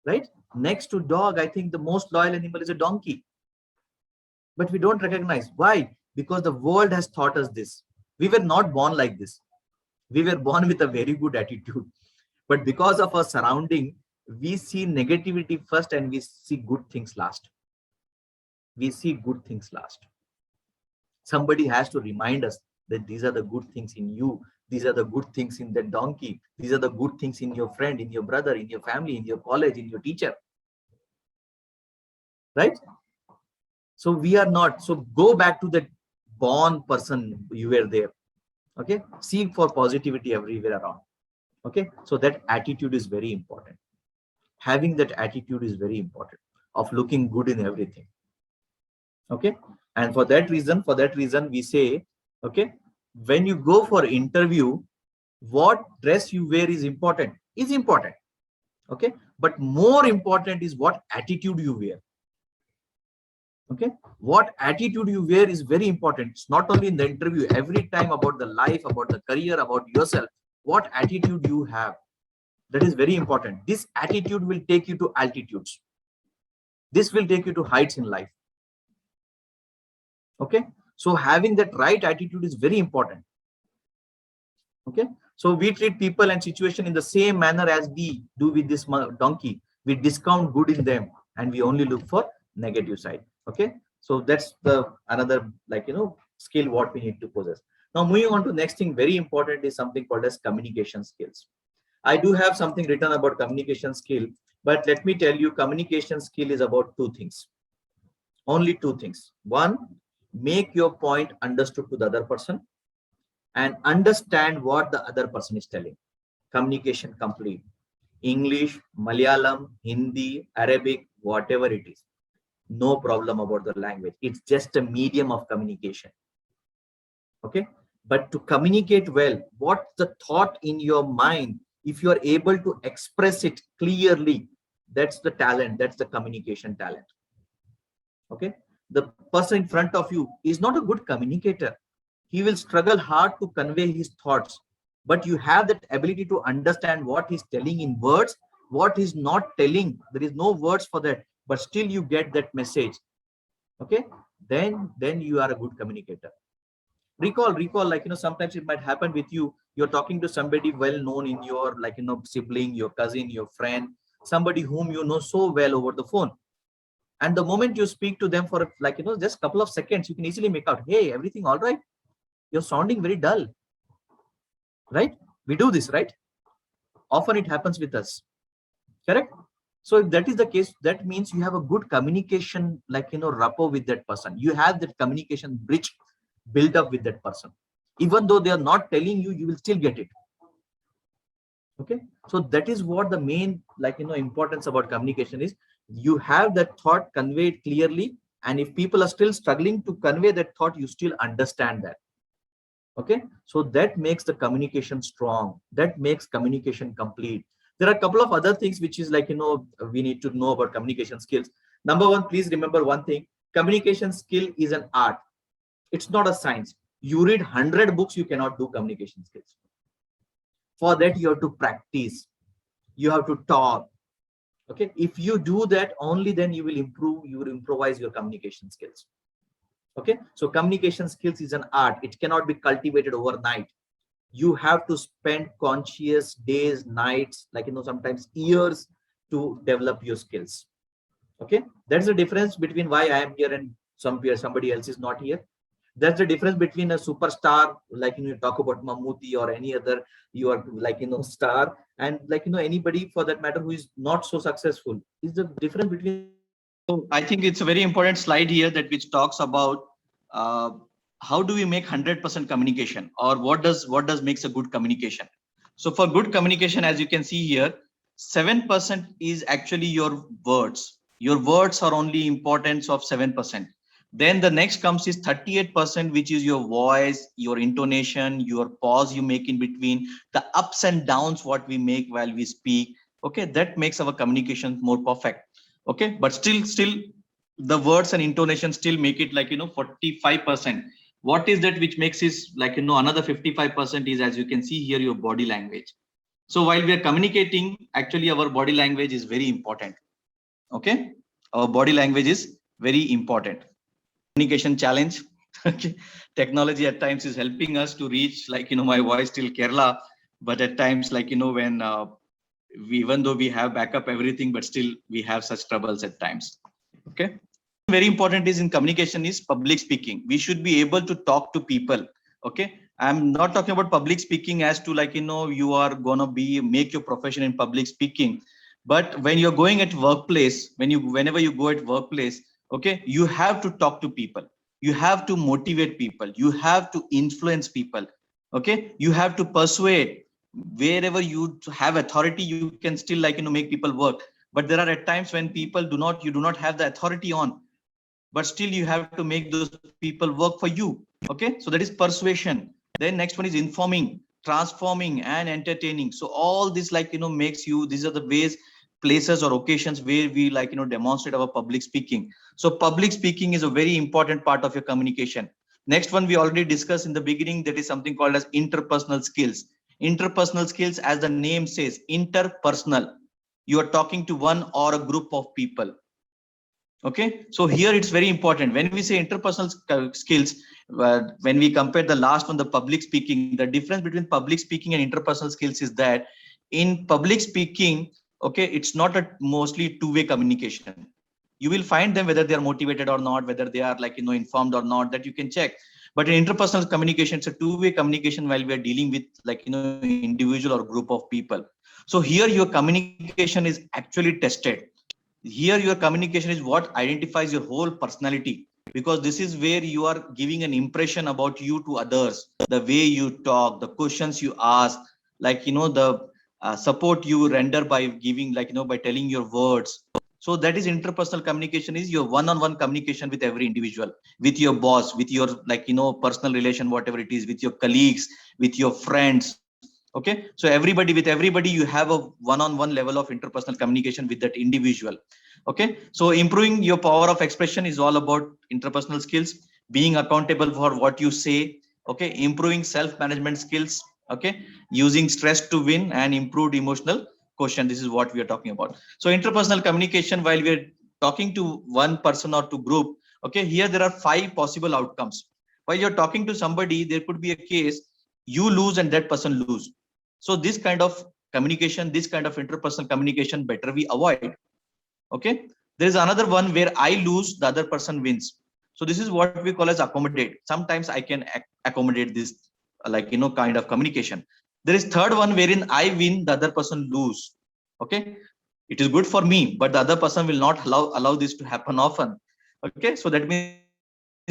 Right? Next to dog, I think the most loyal animal is a donkey. But we don't recognize. Why? Because the world has taught us this. We were not born like this. We were born with a very good attitude. But because of our surrounding, we see negativity first and we see good things last. We see good things last. Somebody has to remind us that these are the good things in you. These are the good things in that donkey. These are the good things in your friend, in your brother, in your family, in your college, in your teacher. Right? So we are not. So go back to that born person you were there. Okay. Seek for positivity everywhere around. Okay. So that attitude is very important. Having that attitude is very important of looking good in everything. Okay. And for that reason we say, okay, when you go for interview, what dress you wear is important. Okay. But more important is what attitude you wear. Okay, what attitude you wear is very important. It's not only in the interview, every time about the life, about the career, about yourself. What attitude you have, that is very important. This attitude will take you to altitudes. This will take you to heights in life. Okay, so having that right attitude is very important. Okay, so we treat people and situation in the same manner as we do with this donkey. We discount good in them and we only look for negative side. Okay, so that's the another, like, skill what we need to possess. Now moving on to next thing, very important, is something called as communication skills. I do have something written about communication skill, but let me tell you, communication skill is about two things. Only two things. One, make your point understood to the other person and understand what the other person is telling. Communication complete. English, Malayalam, Hindi, Arabic, whatever it is. No problem about the language. It's just a medium of communication. Okay. But to communicate well, what's the thought in your mind? If you are able to express it clearly, that's the talent. That's the communication talent. Okay. The person in front of you is not a good communicator. He will struggle hard to convey his thoughts, but you have that ability to understand what he's telling in words, what he's not telling. There is no words for that, but still you get that message. Okay. Then you are a good communicator. Recall, like, sometimes it might happen with you. You're talking to somebody well known in your, like, sibling, your cousin, your friend, somebody whom you know so well over the phone. And the moment you speak to them for, like, just a couple of seconds, you can easily make out, hey, everything all right? You're sounding very dull, right? We do this, right? Often it happens with us, correct? So if that is the case, that means you have a good communication, like, rapport with that person. You have that communication bridge built up with that person. Even though they are not telling you, you will still get it. Okay. So that is what the main, like, importance about communication is. You have that thought conveyed clearly. And if people are still struggling to convey that thought, you still understand that. Okay. So that makes the communication strong. That makes communication complete. There are a couple of other things which is, like, we need to know about communication skills. Number one, please remember one thing. Communication skill is an art. It's not a science. You read 100 books, you cannot do communication skills. For that, you have to practice. You have to talk. Okay. If you do that, only then you will improve, you will improvise your communication skills. Okay. So communication skills is an art. It cannot be cultivated overnight. You have to spend conscious days, nights, like, sometimes years to develop your skills. Okay. That's the difference between why I am here and somebody else is not here. That's the difference between a superstar, like, you talk about Mammootty or any other, you are, like, star, and, like, anybody for that matter who is not so successful. Is the difference between. So I think it's a very important slide here that which talks about how do we make 100% communication, or what does makes a good communication. So for good communication, as you can see here, 7% is actually your words. Your words are only importance of 7%. Then the next comes is 38%, which is your voice, your intonation, your pause you make in between, the ups and downs what we make while we speak. Okay, that makes our communication more perfect. Okay, but still the words and intonation still make it, like, 45%. What is that which makes is, like, another 55% is, as you can see here, your body language. So while we are communicating, actually our body language is very important. Okay, our body language is very important. Communication challenge. Okay, technology at times is helping us to reach, like, my voice till Kerala, but at times, like, when even though we have backup everything, but still we have such troubles at times. Okay, very important is in communication is public speaking. We should be able to talk to people. Okay, I'm not talking about public speaking as to, like, you are gonna make your profession in public speaking, but when you're going at workplace, whenever you go at workplace, okay, you have to talk to people, you have to motivate people, you have to influence people. Okay, you have to persuade. Wherever you have authority, you can still, like, make people work. But there are at times when people you do not have the authority on, but still you have to make those people work for you. Okay, so that is persuasion. Then next one is informing, transforming, and entertaining. So all this, like, makes you, these are the ways, places or occasions where we, like, demonstrate our public speaking. So public speaking is a very important part of your communication. Next one we already discussed in the beginning, that is something called as interpersonal skills. Interpersonal skills, as the name says, interpersonal. You are talking to one or a group of people. Okay, so here it's very important when we say interpersonal skills. When we compare the last one, the public speaking, the difference between public speaking and interpersonal skills is that in public speaking, okay, it's not a mostly two-way communication. You will find them whether they are motivated or not, whether they are, like, informed or not, that you can check. But in interpersonal communication, it's a two-way communication while we are dealing with, like, individual or group of people. So here your communication is actually tested. Here your communication is what identifies your whole personality, because this is where you are giving an impression about you to others. The way you talk, the questions you ask, like, support you render by giving, like, by telling your words. So that is interpersonal communication, is your one-on-one communication with every individual, with your boss, with your, personal relation, whatever it is, with your colleagues, with your friends. Okay, so with everybody you have a one-on-one level of interpersonal communication with that individual. Okay, so improving your power of expression is all about interpersonal skills, being accountable for what you say. Okay, improving self-management skills. Okay, using stress to win, and improved emotional quotient. This is what we are talking about. So interpersonal communication, while we're talking to one person or to group, okay, here there are 5 possible outcomes. While you're talking to somebody, there could be a case you lose and that person lose. So this kind of communication, this kind of interpersonal communication, better we avoid. Okay, there is another one where I lose, the other person wins. So this is what we call as accommodate. Sometimes I can accommodate this, kind of communication. There is third one wherein I win, the other person lose. Okay, it is good for me, but the other person will not allow this to happen often. Okay, so that means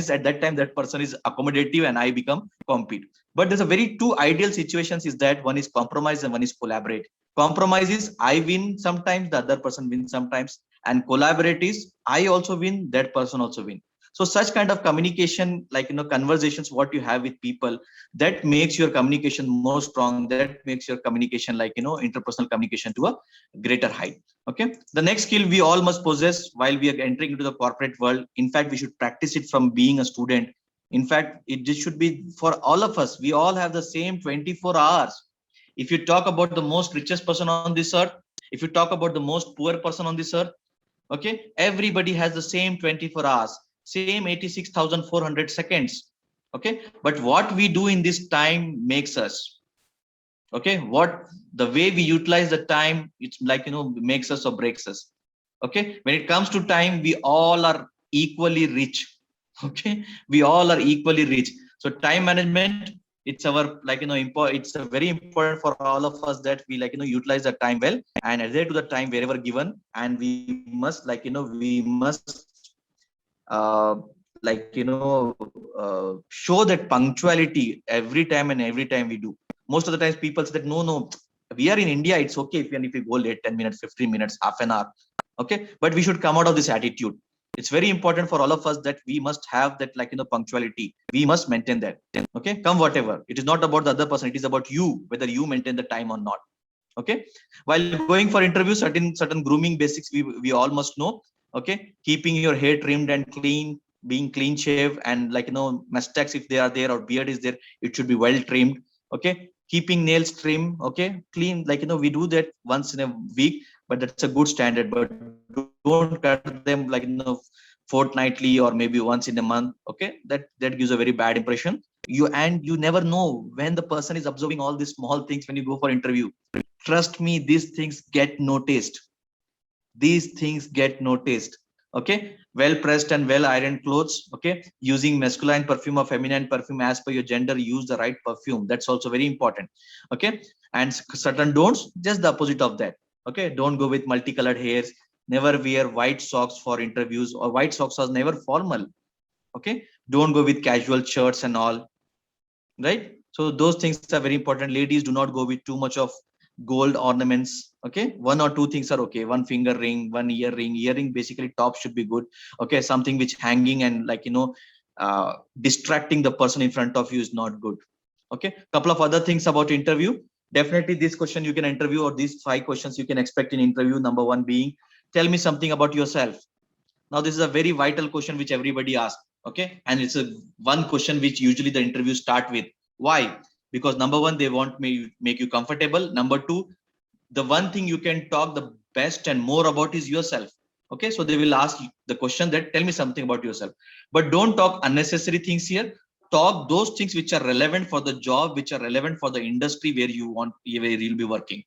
at that time that person is accommodative and I become compete. But there's a very 2 ideal situations, is that one is compromise and one is collaborate. Compromise is I win sometimes, the other person wins sometimes, and collaborate is I also win, that person also win. So such kind of communication, conversations what you have with people, that makes your communication more strong, that makes your communication, interpersonal communication to a greater height. Okay, the next skill we all must possess while we are entering into the corporate world. In fact, we should practice it from being a student. In fact, it just should be for all of us. We all have the same 24 hours. If you talk about the most richest person on this earth, if you talk about the most poor person on this earth, okay, everybody has the same 24 hours, same 86,400 seconds. Okay, but what we do in this time makes us, okay, what the way we utilize the time, it's makes us or breaks us. Okay, when it comes to time, we all are equally rich. Okay, we all are equally rich. So time management, it's our it's a very important for all of us that we utilize the time well and adhere to the time wherever given, and we must we must show that punctuality every time and every time we do. Most of the times people say that no, we are in India, it's okay if we go late 10 minutes, 15 minutes, half an hour. Okay, but we should come out of this attitude. It's very important for all of us that we must have that punctuality. We must maintain that. Okay, come whatever. It is not about the other person, it is about you, whether you maintain the time or not. Okay, while going for interview, certain grooming basics we all must know. Okay, keeping your hair trimmed and clean, being clean shave, and mustaches if they are there or beard is there, it should be well trimmed. Okay, keeping nails trim, okay, clean, we do that once in a week, but that's a good standard. But don't cut them fortnightly or maybe once in a month. Okay, that gives a very bad impression. You never know when the person is observing all these small things when you go for interview. Trust me, these things get noticed. These things get noticed. Okay, well pressed and well ironed clothes. Okay, using masculine perfume or feminine perfume as per your gender, use the right perfume. That's also very important. Okay, and certain don'ts, just the opposite of that. Okay, don't go with multicolored hairs. Never wear white socks for interviews, or white socks are never formal. Okay, don't go with casual shirts and all. Right, so those things are very important. Ladies, do not go with too much of gold ornaments. Okay, 1 or 2 things are okay. 1 finger ring, 1 earring, basically top should be good. Okay, something which hanging and distracting the person in front of you is not good. Okay, couple of other things about interview. Definitely this question you can interview, or these 5 questions you can expect in interview. Number 1 being, tell me something about yourself. Now this is a very vital question which everybody asks. Okay, and it's a one question which usually the interview start with. Why? Because number 1, they want me make you comfortable. Number 2, the one thing you can talk the best and more about is yourself. Okay, so they will ask you the question that tell me something about yourself, but don't talk unnecessary things here. Talk those things which are relevant for the job, which are relevant for the industry where you'll be working.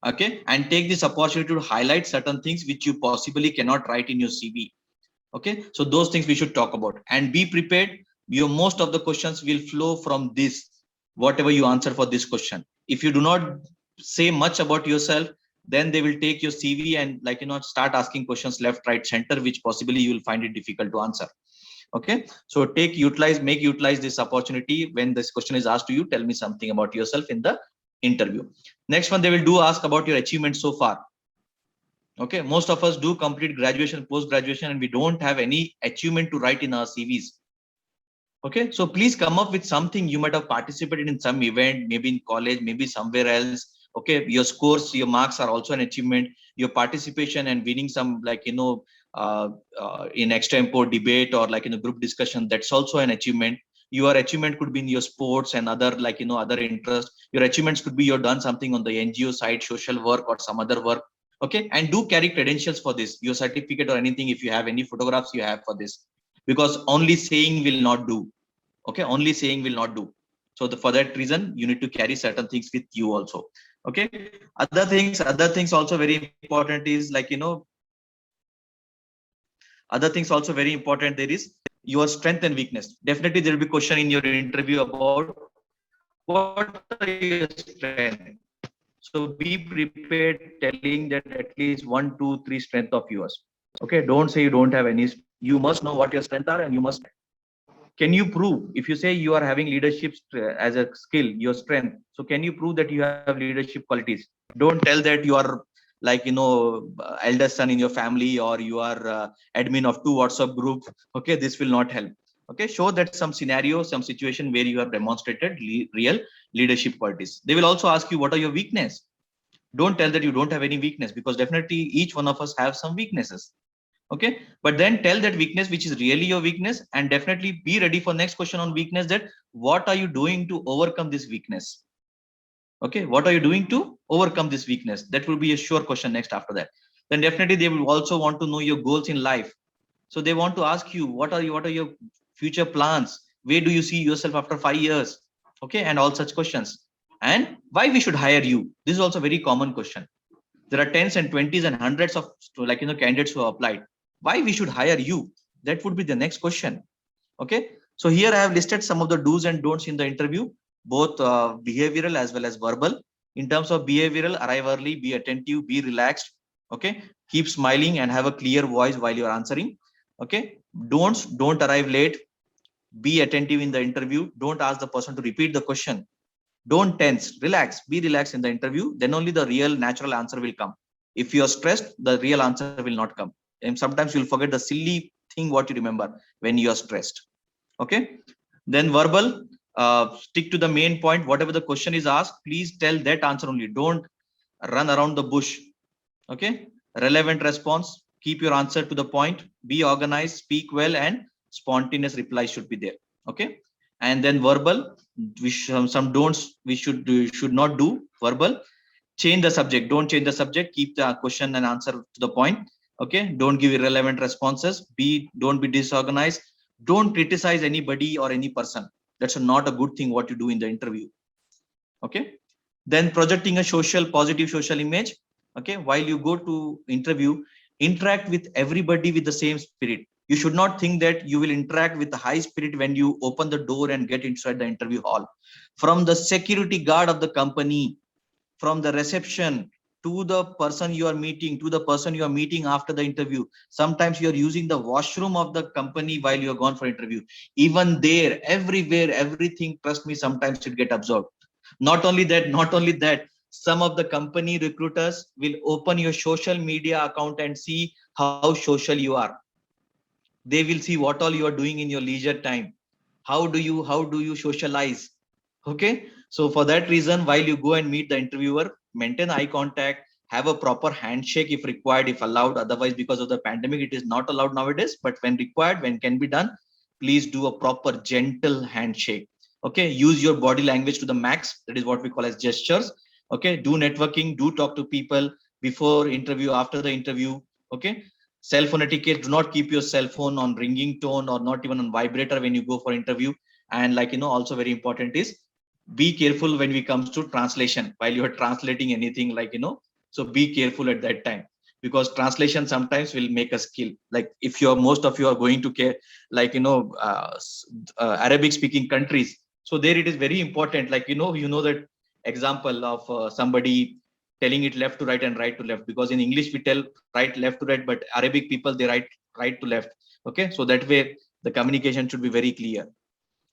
Okay, and take this opportunity to highlight certain things which you possibly cannot write in your CV. Okay, so those things we should talk about, and be prepared. Most of the questions will flow from this, whatever you answer for this question. If you do not say much about yourself, then they will take your CV and start asking questions left, right, center, which possibly you will find it difficult to answer. Okay, so utilize this opportunity. When this question is asked to you, tell me something about yourself in the interview. Next one, they will do ask about your achievements so far. Okay, most of us do complete graduation, post-graduation, and we don't have any achievement to write in our CVs. Okay, so please come up with something. You might have participated in some event, maybe in college, maybe somewhere else. Okay, your scores, your marks are also an achievement. Your participation and winning some, like, in extempo debate or like in a group discussion, that's also an achievement. Your achievement could be in your sports and other, like, other interests. Your achievements could be you've done something on the NGO side, social work or some other work. Okay, and do carry credentials for this, your certificate or anything, if you have any photographs you have for this, because only saying will not do. Okay, only saying will not do. So for that reason, you need to carry certain things with you also. Okay, other things also very important is, like, other things also very important. There is your strength and weakness. Definitely there will be question in your interview about what are your strength. So be prepared telling that at least 1, 2, 3 strength of yours. Okay, don't say you don't have any. You must know what your strengths are, and you must. Can you prove, if you say you are having leadership as a skill, your strength, so can you prove that you have leadership qualities? Don't tell that you are, like, eldest son in your family, or you are admin of 2 WhatsApp groups. Okay, this will not help. Okay, show that some scenario, some situation where you have demonstrated real leadership qualities. They will also ask you what are your weakness. Don't tell that you don't have any weakness, because definitely each one of us have some weaknesses. Okay, but then tell that weakness which is really your weakness, and definitely be ready for next question on weakness, that what are you doing to overcome this weakness. Okay, what are you doing to overcome this weakness? That will be a sure question next after that. Then definitely they will also want to know your goals in life. So they want to ask you what are your future plans, where do you see yourself after 5 years. Okay, and all such questions. And why we should hire you. This is also a very common question. There are 10s and 20s and hundreds of, like, candidates who have applied. Why we should hire you? That would be the next question. Okay, so here I have listed some of the do's and don'ts in the interview, both behavioral as well as verbal. In terms of behavioral, arrive early, be attentive, be relaxed. Okay, keep smiling and have a clear voice while you're answering. Okay, don'ts, don't arrive late, be attentive in the interview, don't ask the person to repeat the question, don't tense, relax, be relaxed in the interview, then only the real natural answer will come. If you are stressed, the real answer will not come. And sometimes you'll forget the silly thing what you remember when you are stressed. Okay, then verbal, stick to the main point. Whatever the question is asked, please tell that answer only, don't run around the bush. Okay, relevant response, keep your answer to the point, be organized, speak well, and spontaneous replies should be there. Okay, and then verbal, some don'ts we should not do. Verbal, change the subject, don't change the subject, keep the question and answer to the point. Okay, don't give irrelevant responses, don't be disorganized, don't criticize anybody or any person. That's not a good thing what you do in the interview. Okay, then projecting a positive social image. Okay, while you go to interview, interact with everybody with the same spirit. You should not think that you will interact with the high spirit when you open the door and get inside the interview hall. From the security guard of the company, from the reception, to the person you are meeting, to the person you are meeting after the interview. Sometimes you are using the washroom of the company while you are gone for interview. Even there, everywhere, everything, trust me, sometimes it get absorbed. Not only that, some of the company recruiters will open your social media account and see how social you are. They will see what all you are doing in your leisure time. How do you socialize? Okay, so for that reason, while you go and meet the interviewer, maintain eye contact, have a proper handshake if required, if allowed. Otherwise, because of the pandemic, it is not allowed nowadays, but when required, when can be done, please do a proper gentle handshake. Okay, use your body language to the max. That is what we call as gestures. Okay, do networking, do talk to people before interview, after the interview. Okay, cell phone etiquette, do not keep your cell phone on ringing tone or not even on vibrator when you go for interview. And, like, also very important is, be careful when it comes to translation while you are translating anything, like, so be careful at that time, because translation sometimes will make a skill. Like, if most of you are going to care, like, Arabic speaking countries, so there it is very important, like, that example of somebody telling it left to right and right to left, because in English we tell right left to right, but Arabic people, they write right to left. Okay, so that way the communication should be very clear.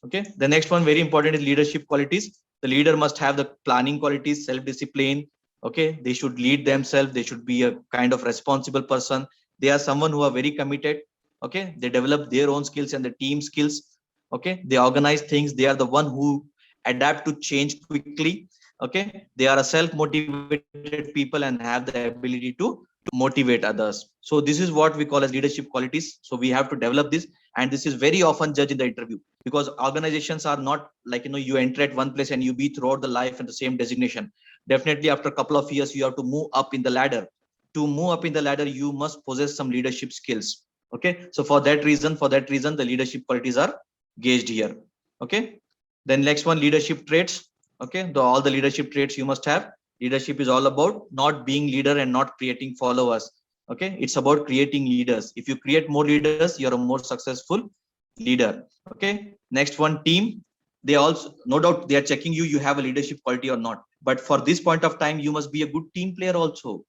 Okay, the next one very important is leadership qualities. The leader must have the planning qualities, self-discipline. Okay, they should lead themselves. They should be a kind of responsible person. They are someone who are very committed. Okay, they develop their own skills and the team skills. Okay, they organize things. They are the one who adapt to change quickly. Okay, they are a self-motivated people and have the ability to motivate others. So this is what we call as leadership qualities. So we have to develop this, and this is very often judged in the interview, because organizations are not like, you enter at one place and you be throughout the life in the same designation. Definitely after a couple of years, you have to move up in the ladder. To move up in the ladder, you must possess some leadership skills. Okay, so for that reason, the leadership qualities are gauged here. Okay, then next one, leadership traits. Okay, all the leadership traits you must have. Leadership is all about not being leader and not creating followers. Okay, it's about creating leaders. If you create more leaders, you're a more successful leader. Okay, next one, team. They also, no doubt, they are checking you have a leadership quality or not. But for this point of time, you must be a good team player also.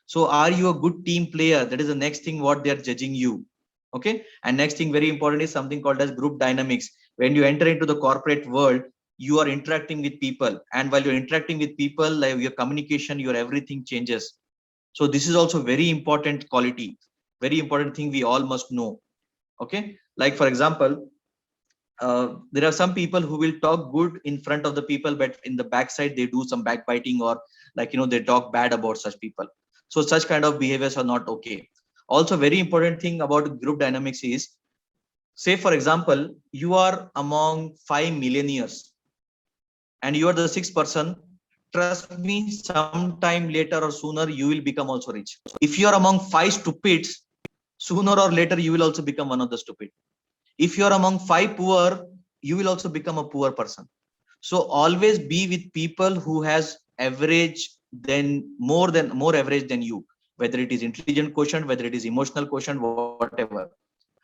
So are you a good team player? That is the next thing what they are judging you. Okay, and next thing very important is something called as group dynamics. When you enter into the corporate world, you are interacting with people, and while you're interacting with people, like your communication, your everything changes. So this is also very important quality, very important thing we all must know. Okay, like for example, there are some people who will talk good in front of the people, but in the backside they do some backbiting, or like, they talk bad about such people. So such kind of behaviors are not okay. Also, very important thing about group dynamics is, say for example, you are among 5 millionaires and you are the 6th person. Trust me, sometime later or sooner you will become also rich. If you are among 5 stupids, sooner or later you will also become one of the stupid. If you are among 5 poor, you will also become a poor person. So always be with people who has average, then more average than you, whether it is intelligent quotient, whether it is emotional quotient, whatever.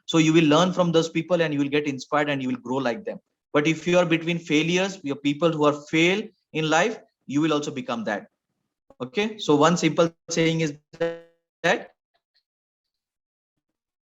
So you will learn from those people and you will get inspired and you will grow like them. But if you are between failures, you are people who are fail in life, you will also become that. Okay, so one simple saying is that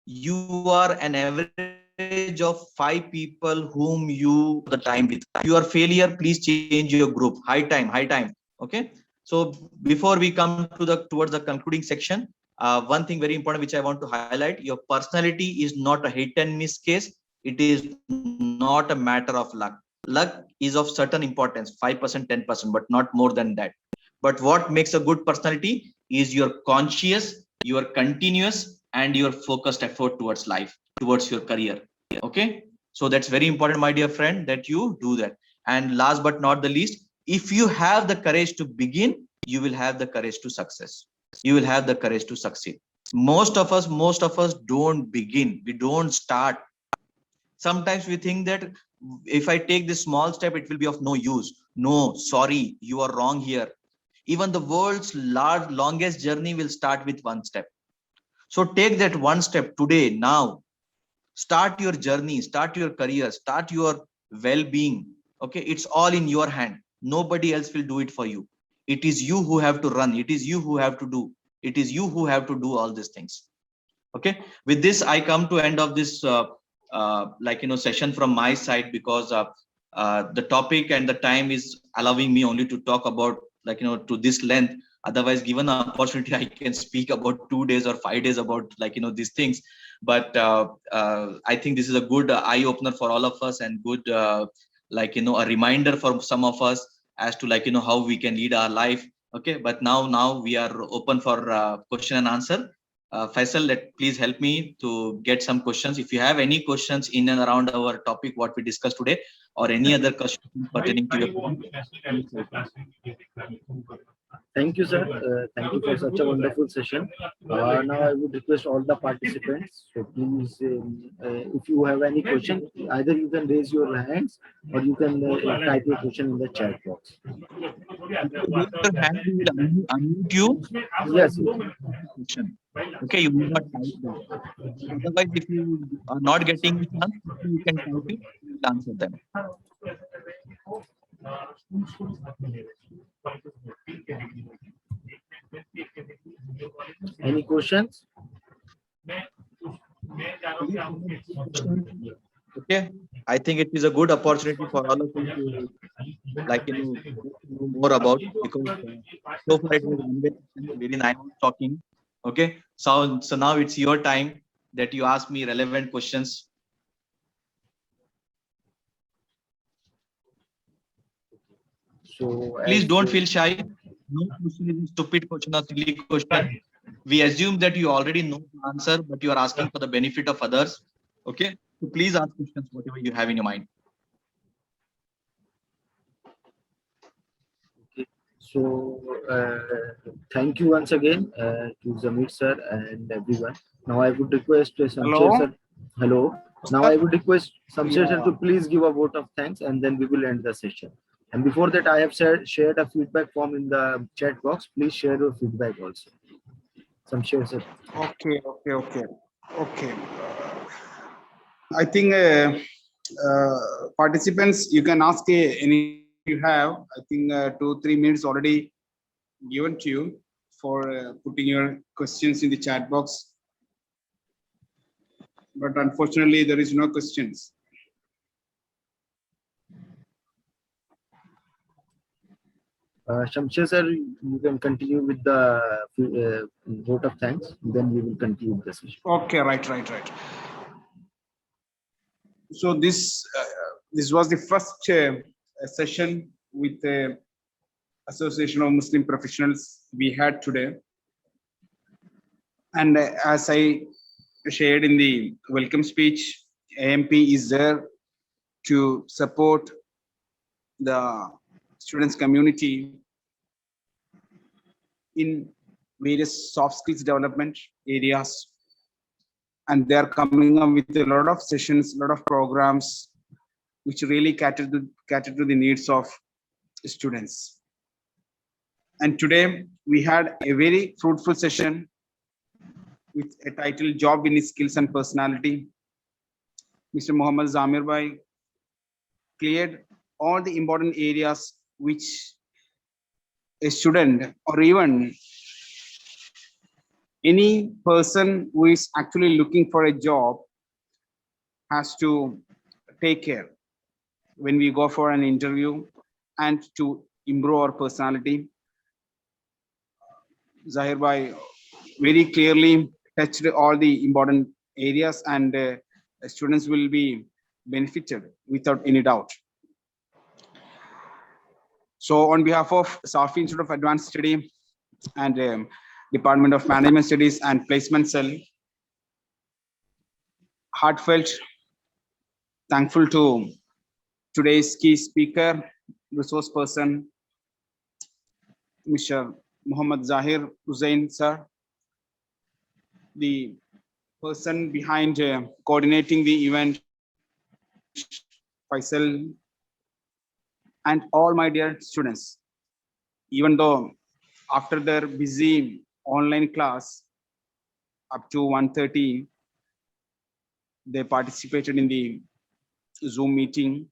you are an average of 5 people whom you the time with. If you are failure, please change your group. High time. Okay, so before we come to towards the concluding section, one thing very important which I want to highlight: your personality is not a hit and miss case. It is not a matter of luck. Luck is of certain importance, 5%, 10%, but not more than that. But what makes a good personality is your conscious, your continuous, and your focused effort towards life, towards your career. Okay, so that's very important, my dear friend, that you do that. And last but not the least, if you have the courage to begin, you will have the courage to success. You will have the courage to succeed. Most of us don't begin. We don't start. Sometimes we think that if I take this small step, it will be of no use. No, sorry, you are wrong here. Even the world's longest journey will start with one step. So take that one step today, now. Start your journey, start your career, start your well-being. Okay, it's all in your hand. Nobody else will do it for you. It is you who have to run. It is you who have to do. It is you who have to do all these things. Okay, with this, I come to end of this session from my side, because the topic and the time is allowing me only to talk about to this length. Otherwise, given an opportunity, I can speak about 2 days or 5 days about these things. But I think this is a good eye opener for all of us, and good a reminder for some of us as to how we can lead our life. Okay, but now we are open for question and answer. Faisal, please help me to get some questions. If you have any questions in and around our topic, what we discussed today, or any other questions pertaining to your. Thank you, sir. Thank you for such a wonderful session. Now I would request all the participants, so please, if you have any question, either you can raise your hands or you can type your question in the chat box. Raise your hand, we will unmute you. Yes. Okay, you will not type that. Otherwise, if you are not getting the chance, you can type it, we will answer them. Any questions? Okay, I think it is a good opportunity for all of you to like know more about, because so far it was very nice talking. Okay, so now it's your time that you ask me relevant questions. So Please as don't feel shy. No question is a stupid question or silly question. We assume that you already know the answer, but you are asking for the benefit of others. Okay, so please ask questions whatever you have in your mind. So, thank you once again to Zamir sir and everyone. Now I would request Shamsher Hello? sir. Hello. Now I would request Shamsher sir Yeah. to please give a vote of thanks, and then we will end the session. And before that, I have shared a feedback form in the chat box. Please share your feedback also. Shamsher sir. Okay. I think participants, you can ask any you have. I think 2-3 minutes already given to you for putting your questions in the chat box. But unfortunately, there is no questions. Shamsher sir, you can continue with the vote of thanks. Then we will continue the session. Okay, right. So this was the first session with the Association of Muslim Professionals we had today. And as I shared in the welcome speech, AMP is there to support the students community in various soft skills development areas. And they are coming up with a lot of sessions, a lot of programs, which really cater to the needs of students. And today we had a very fruitful session with a title, Job in Skills and Personality. Mr. Mohammad Zamir Bhai cleared all the important areas which a student or even any person who is actually looking for a job has to take care when we go for an interview and to improve our personality. Zahir Bhai very clearly touched all the important areas, and students will be benefited without any doubt. So on behalf of Safi Institute of Advanced Study and Department of Management Studies and Placement Cell, heartfelt thankful to today's key speaker, resource person, Mr. Muhammad Zahir Hussain sir, the person behind coordinating the event, Faisal, and all my dear students. Even though after their busy online class up to 1:30, they participated in the Zoom meeting.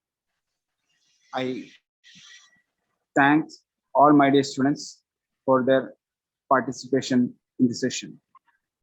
I thank all my dear students for their participation in the session.